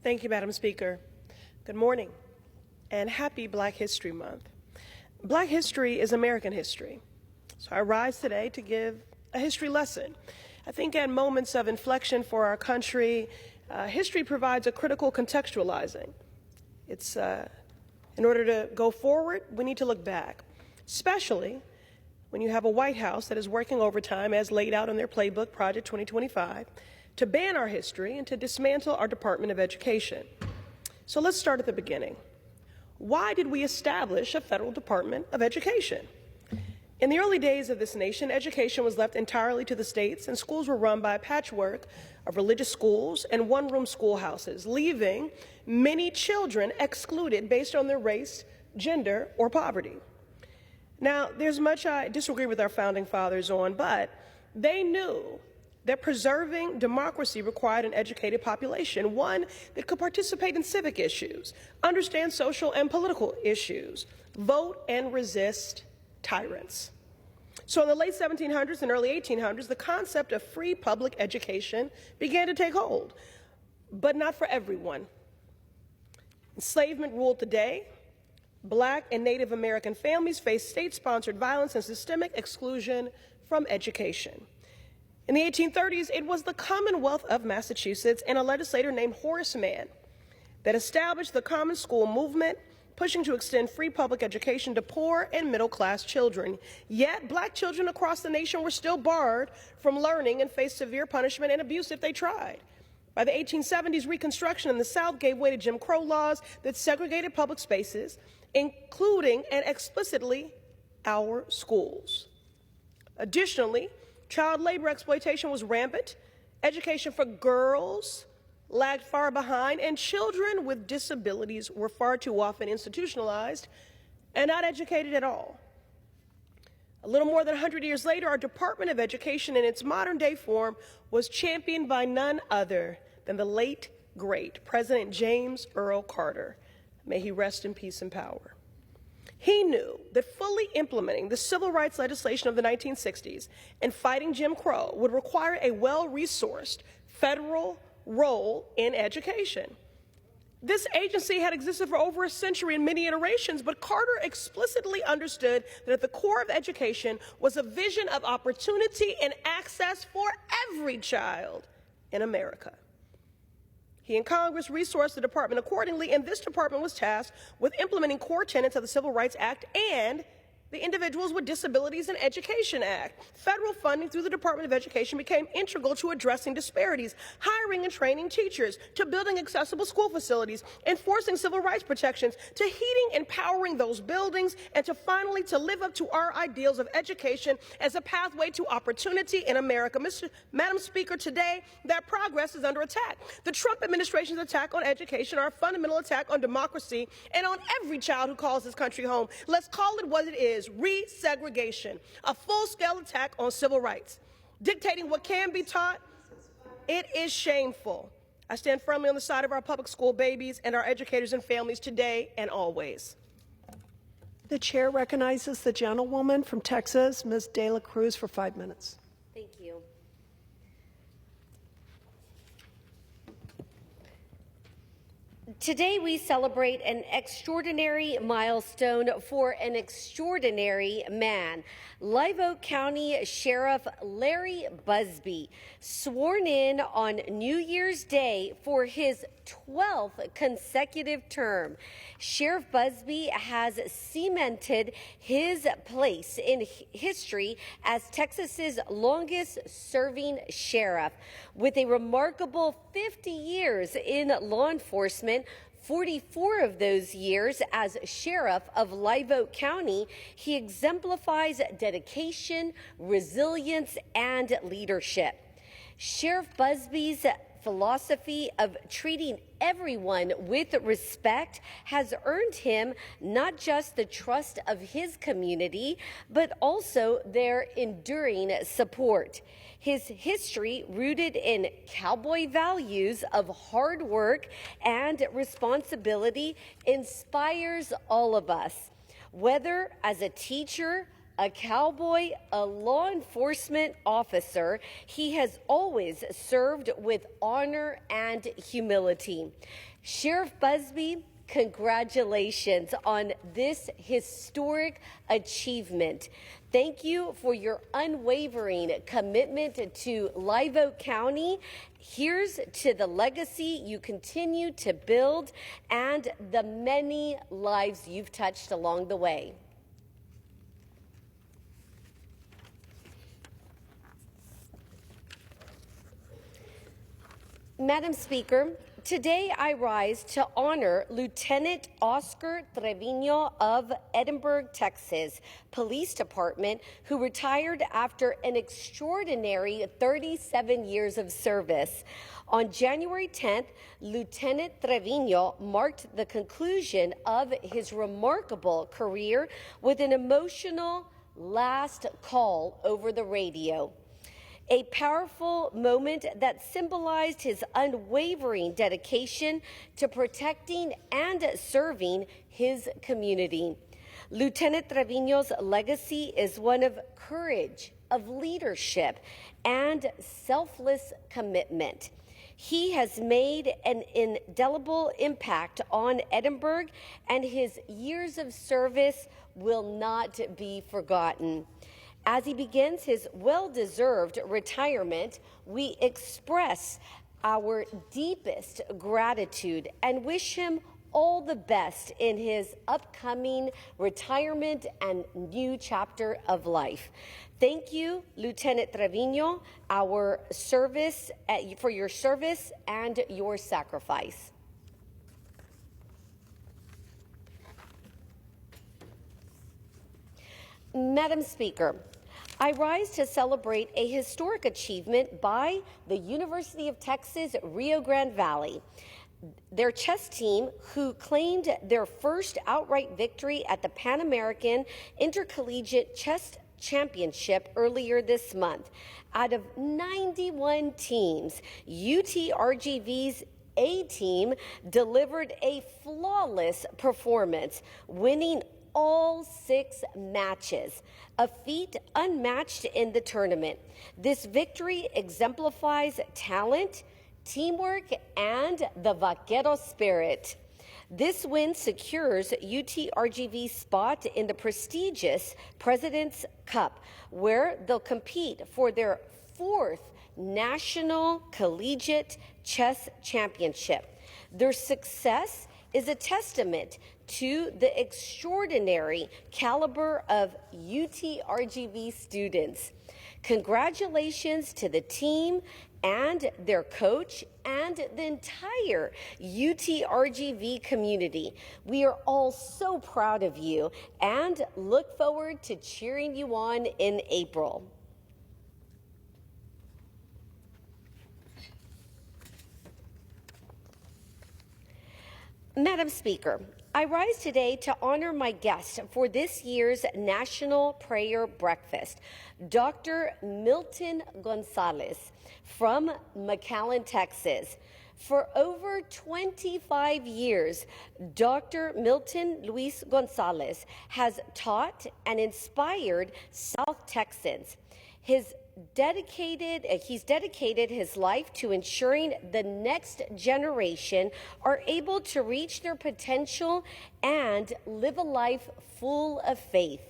Thank you, Madam Speaker. Good morning, and happy Black History Month. Black history is American history, so I rise today to give a history lesson. I think at moments of inflection for our country, history provides a critical contextualizing. It's in order to go forward, we need to look back, especially when you have a White House that is working overtime as laid out in their playbook, Project 2025, to ban our history and to dismantle our Department of Education. So let's start at the beginning. Why did we establish a federal Department of Education? In the early days of this nation, education was left entirely to the states, and schools were run by a patchwork of religious schools and one-room schoolhouses, leaving many children excluded based on their race, gender, or poverty. Now, there's much I disagree with our founding fathers on, but they knew that preserving democracy required an educated population, one that could participate in civic issues, understand social and political issues, vote and resist tyrants. So in the late 1700s and early 1800s, the concept of free public education began to take hold, but not for everyone. Enslavement ruled the day. Black and Native American families faced state-sponsored violence and systemic exclusion from education. In the 1830s, it was the Commonwealth of Massachusetts and a legislator named Horace Mann that established the Common School movement, pushing to extend free public education to poor and middle-class children. Yet, black children across the nation were still barred from learning and faced severe punishment and abuse if they tried. By the 1870s, Reconstruction in the South gave way to Jim Crow laws that segregated public spaces, including and explicitly our schools. Additionally, child labor exploitation was rampant. Education for girls lagged far behind, and children with disabilities were far too often institutionalized and not educated at all. A little more than 100 years later, our Department of Education in its modern-day form was championed by none other than the late, great President James Earl Carter. May he rest in peace and power. He knew that fully implementing the civil rights legislation of the 1960s and fighting Jim Crow would require a well-resourced federal role in education. This agency had existed for over a century in many iterations, but Carter explicitly understood that at the core of education was a vision of opportunity and access for every child in America. He and Congress resourced the department accordingly, and this department was tasked with implementing core tenets of the Civil Rights Act and the Individuals with Disabilities in Education Act. Federal funding through the Department of Education became integral to addressing disparities, hiring and training teachers, to building accessible school facilities, enforcing civil rights protections, to heating and powering those buildings, and to finally to live up to our ideals of education as a pathway to opportunity in America. Madam Speaker, today that progress is under attack. The Trump administration's attack on education are a fundamental attack on democracy and on every child who calls this country home. Let's call it what it is. Resegregation, a full-scale attack on civil rights, dictating what can be taught. It is shameful. I stand firmly on the side of our public school babies and our educators and families today and always. The chair recognizes the gentlewoman from Texas, Ms. De La Cruz, for 5 minutes. Thank you. Today we celebrate an extraordinary milestone for an extraordinary man. Live Oak County Sheriff Larry Busby, sworn in on New Year's Day for his 12th consecutive term. Sheriff Busby has cemented his place in history as Texas's longest serving sheriff. With a remarkable 50 years in law enforcement, 44 of those years as sheriff of Live Oak County, he exemplifies dedication, resilience, and leadership. Sheriff Busby's philosophy of treating everyone with respect has earned him not just the trust of his community, but also their enduring support. His history, rooted in cowboy values of hard work and responsibility, inspires all of us. Whether as a teacher, a cowboy, a law enforcement officer, he has always served with honor and humility. Sheriff Busby, congratulations on this historic achievement. Thank you for your unwavering commitment to Live Oak County. Here's to the legacy you continue to build and the many lives you've touched along the way. Madam Speaker, Today, I rise to honor Lieutenant Oscar Trevino of Edinburgh, Texas Police Department, who retired after an extraordinary 37 years of service. On January 10th, Lieutenant Trevino marked the conclusion of his remarkable career with an emotional last call over the radio. A powerful moment that symbolized his unwavering dedication to protecting and serving his community. Lieutenant Trevino's legacy is one of courage, of leadership, and selfless commitment. He has made an indelible impact on Edinburgh, and his years of service will not be forgotten. As he begins his well-deserved retirement, we express our deepest gratitude and wish him all the best in his upcoming retirement and new chapter of life. Thank you, Lieutenant Trevino, for your service and your sacrifice. Madam Speaker, I rise to celebrate a historic achievement by the University of Texas Rio Grande Valley. Their chess team, who claimed their first outright victory at the Pan American Intercollegiate Chess Championship earlier this month. Out of 91 teams, UTRGV's A team delivered a flawless performance, winning all 6 matches, a feat unmatched in the tournament. This victory exemplifies talent, teamwork, and the vaquero spirit. This win secures UTRGV's spot in the prestigious President's Cup, where they'll compete for their 4th National Collegiate Chess Championship. Their success is a testament to the extraordinary caliber of UTRGV students. Congratulations to the team and their coach and the entire UTRGV community. We are all so proud of you and look forward to cheering you on in April. Madam Speaker, I rise today to honor my guest for this year's National Prayer Breakfast, Dr. Milton Gonzalez from McAllen, Texas. For over 25 years, Dr. Milton Luis Gonzalez has taught and inspired South Texans. He's dedicated his life to ensuring the next generation are able to reach their potential and live a life full of faith.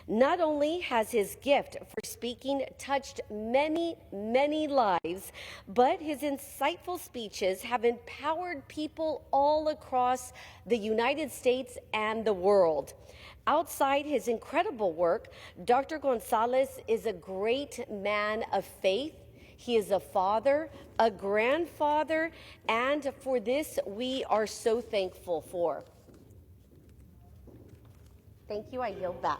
Not only has his gift for speaking touched many, many lives, but his insightful speeches have empowered people all across the United States and the world. Outside his incredible work, Dr. Gonzalez is a great man of faith. He is a father, a grandfather, and for this we are so thankful for. Thank you. I yield back.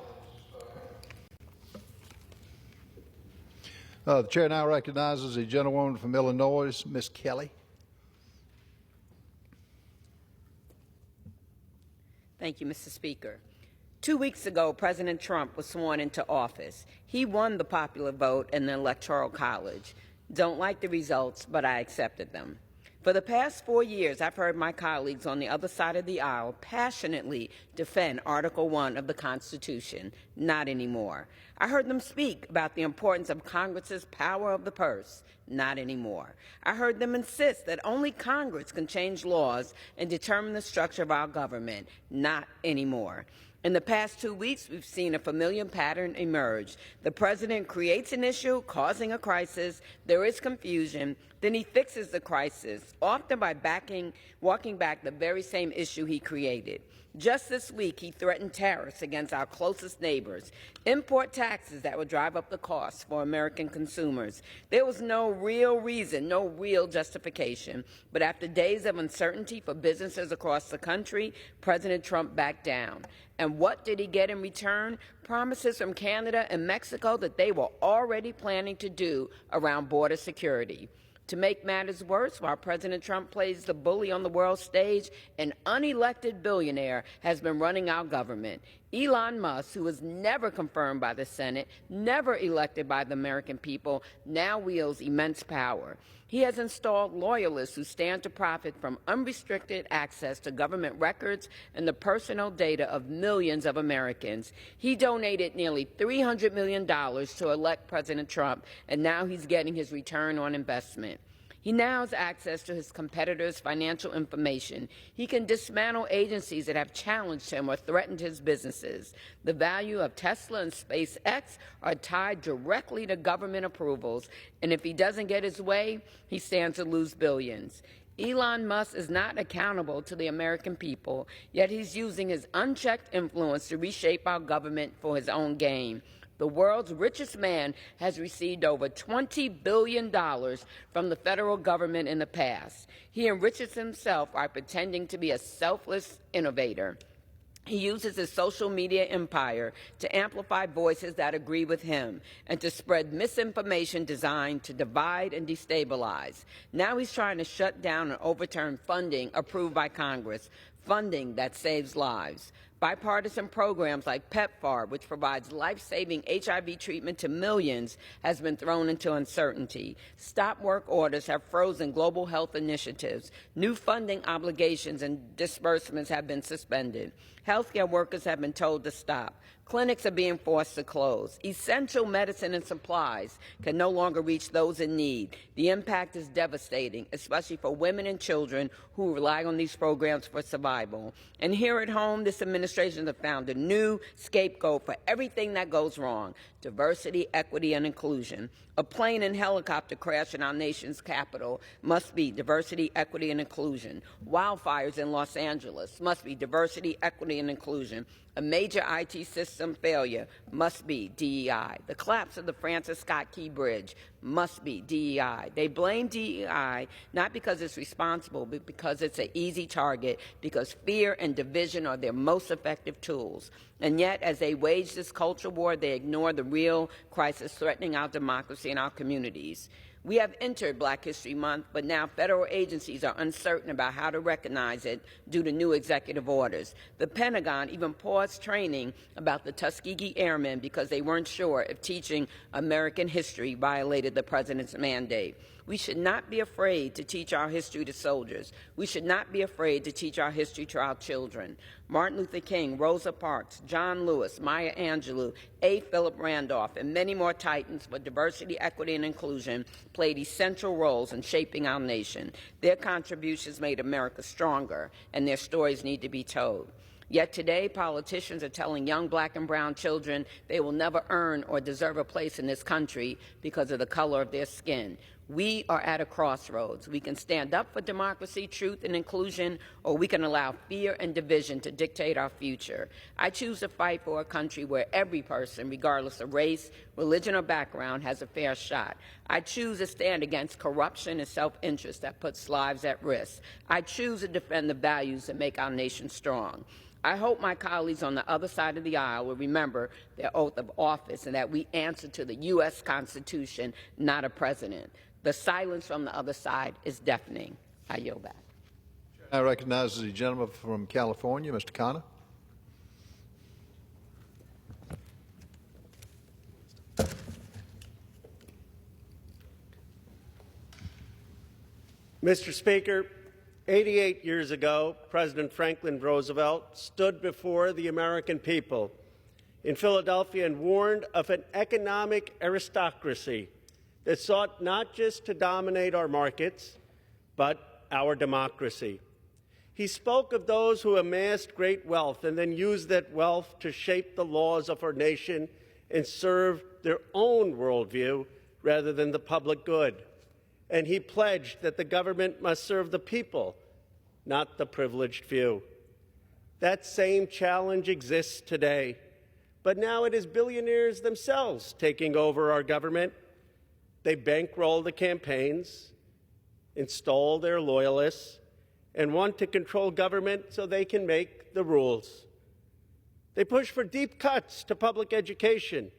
The chair now recognizes a gentlewoman from Illinois, Ms. Kelly. Thank you, Mr. Speaker. 2 weeks ago, President Trump was sworn into office. He won the popular vote in the Electoral College. Don't like the results, but I accepted them. For the past 4 years, I've heard my colleagues on the other side of the aisle passionately defend Article 1 of the Constitution. Not anymore. I heard them speak about the importance of Congress's power of the purse. Not anymore. I heard them insist that only Congress can change laws and determine the structure of our government. Not anymore. In the past 2 weeks, we've seen a familiar pattern emerge. The president creates an issue, causing a crisis. There is confusion. Then he fixes the crisis, often by walking back the very same issue he created. Just this week, he threatened tariffs against our closest neighbors, import taxes that would drive up the costs for American consumers. There was no real reason, no real justification. But after days of uncertainty for businesses across the country, President Trump backed down. And what did he get in return? Promises from Canada and Mexico that they were already planning to do around border security. To make matters worse, while President Trump plays the bully on the world stage, an unelected billionaire has been running our government. Elon Musk, who was never confirmed by the Senate, never elected by the American people, now wields immense power. He has installed loyalists who stand to profit from unrestricted access to government records and the personal data of millions of Americans. He donated nearly $300 million to elect President Trump, and now he's getting his return on investment. He now has access to his competitors' financial information. He can dismantle agencies that have challenged him or threatened his businesses. The value of Tesla and SpaceX are tied directly to government approvals, and if he doesn't get his way, he stands to lose billions. Elon Musk is not accountable to the American people, yet he's using his unchecked influence to reshape our government for his own gain. The world's richest man has received over $20 billion from the federal government in the past. He enriches himself by pretending to be a selfless innovator. He uses his social media empire to amplify voices that agree with him and to spread misinformation designed to divide and destabilize. Now he's trying to shut down and overturn funding approved by Congress, funding that saves lives. Bipartisan programs like PEPFAR, which provides life-saving HIV treatment to millions, has been thrown into uncertainty. Stop work orders have frozen global health initiatives. New funding obligations and disbursements have been suspended. Healthcare workers have been told to stop. Clinics are being forced to close. Essential medicine and supplies can no longer reach those in need. The impact is devastating, especially for women and children who rely on these programs for survival. And here at home, this administration has found a new scapegoat for everything that goes wrong: diversity, equity, and inclusion. A plane and helicopter crash in our nation's capital must be diversity, equity, and inclusion. Wildfires in Los Angeles must be diversity, equity, and inclusion. A major IT system failure must be DEI. The collapse of the Francis Scott Key Bridge must be DEI. They blame DEI not because it's responsible, but because it's an easy target, because fear and division are their most effective tools. And yet, as they wage this culture war, they ignore the real crisis threatening our democracy and our communities. We have entered Black History Month, but now federal agencies are uncertain about how to recognize it due to new executive orders. The Pentagon even paused training about the Tuskegee Airmen because they weren't sure if teaching American history violated the president's mandate. We should not be afraid to teach our history to soldiers. We should not be afraid to teach our history to our children. Martin Luther King, Rosa Parks, John Lewis, Maya Angelou, A. Philip Randolph, and many more titans for diversity, equity, and inclusion played essential roles in shaping our nation. Their contributions made America stronger, and their stories need to be told. Yet today, politicians are telling young Black and brown children they will never earn or deserve a place in this country because of the color of their skin. We are at a crossroads. We can stand up for democracy, truth, and inclusion, or we can allow fear and division to dictate our future. I choose to fight for a country where every person, regardless of race, religion, or background, has a fair shot. I choose to stand against corruption and self-interest that puts lives at risk. I choose to defend the values that make our nation strong. I hope my colleagues on the other side of the aisle will remember their oath of office and that we answer to the U.S. Constitution, not a president. The silence from the other side is deafening. I yield back. I recognize the gentleman from California, Mr. Khanna. Mr. Speaker, 88 years ago, President Franklin Roosevelt stood before the American people in Philadelphia and warned of an economic aristocracy that sought not just to dominate our markets, but our democracy. He spoke of those who amassed great wealth and then used that wealth to shape the laws of our nation and serve their own worldview rather than the public good. And he pledged that the government must serve the people, not the privileged few. That same challenge exists today, but now it is billionaires themselves taking over our government. They bankroll the campaigns, install their loyalists, and want to control government so they can make the rules. They push for deep cuts to public education,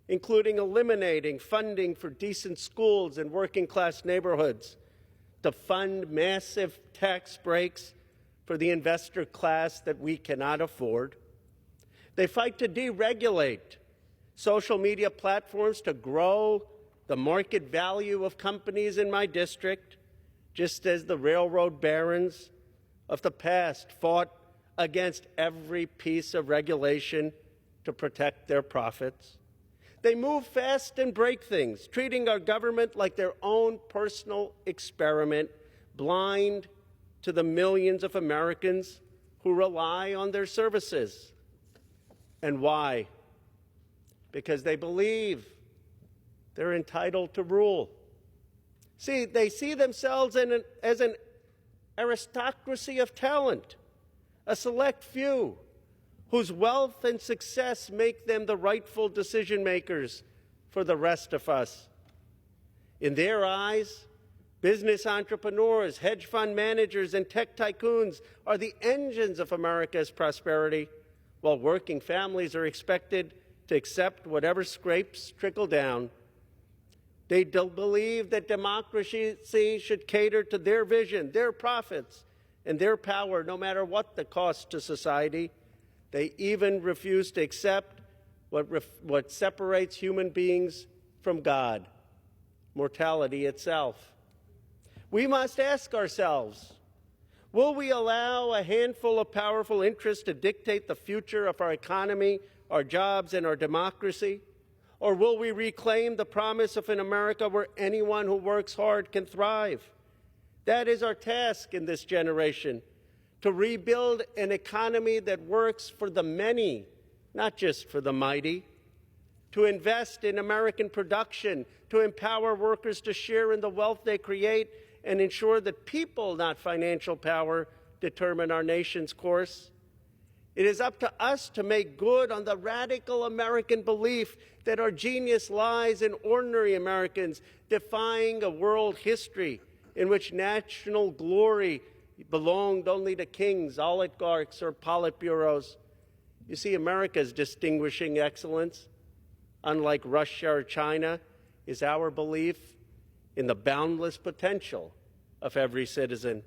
including eliminating funding for decent schools in working-class neighborhoods, to fund massive tax breaks for the investor class that we cannot afford. They fight to deregulate social media platforms to grow the market value of companies in my district, just as the railroad barons of the past fought against every piece of regulation to protect their profits. They move fast and break things, treating our government like their own personal experiment, blind to the millions of Americans who rely on their services. And why? Because they believe they're entitled to rule. See, they see themselves as an aristocracy of talent, a select few whose wealth and success make them the rightful decision makers for the rest of us. In their eyes, business entrepreneurs, hedge fund managers, and tech tycoons are the engines of America's prosperity, while working families are expected to accept whatever scrapes trickle down. They believe that democracy should cater to their vision, their profits, and their power, no matter what the cost to society. They even refuse to accept what separates human beings from God, mortality itself. We must ask ourselves, will we allow a handful of powerful interests to dictate the future of our economy, our jobs, and our democracy? Or will we reclaim the promise of an America where anyone who works hard can thrive? That is our task in this generation, to rebuild an economy that works for the many, not just for the mighty, to invest in American production, to empower workers to share in the wealth they create, and ensure that people, not financial power, determine our nation's course. It is up to us to make good on the radical American belief that our genius lies in ordinary Americans defying a world history in which national glory belonged only to kings, oligarchs, or politburos. You see, America's distinguishing excellence, unlike Russia or China, is our belief in the boundless potential of every citizen.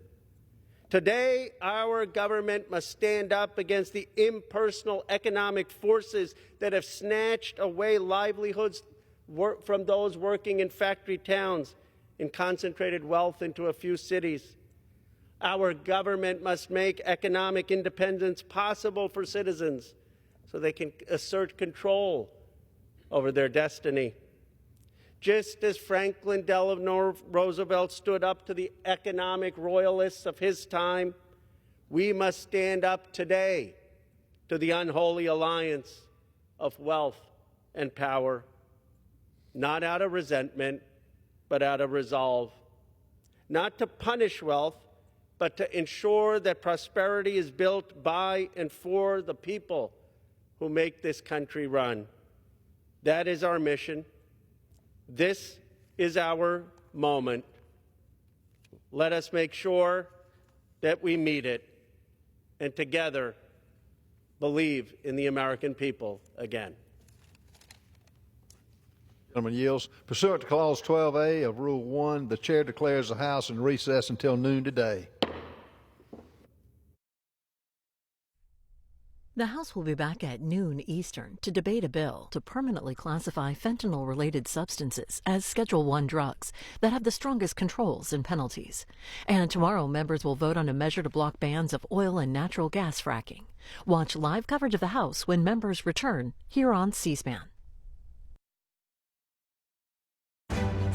Today, our government must stand up against the impersonal economic forces that have snatched away livelihoods from those working in factory towns and concentrated wealth into a few cities. Our government must make economic independence possible for citizens so they can assert control over their destiny. Just as Franklin Delano Roosevelt stood up to the economic royalists of his time, we must stand up today to the unholy alliance of wealth and power, not out of resentment, but out of resolve, not to punish wealth, but to ensure that prosperity is built by and for the people who make this country run. That is our mission. This is our moment. Let us make sure that we meet it and together believe in the American people again. Gentleman yields. Pursuant to Clause 12A of Rule 1, the Chair declares the House in recess until noon today. The House will be back at noon Eastern to debate a bill to permanently classify fentanyl-related substances as Schedule I drugs that have the strongest controls and penalties. And tomorrow, members will vote on a measure to block bans of oil and natural gas fracking. Watch live coverage of the House when members return here on C-SPAN.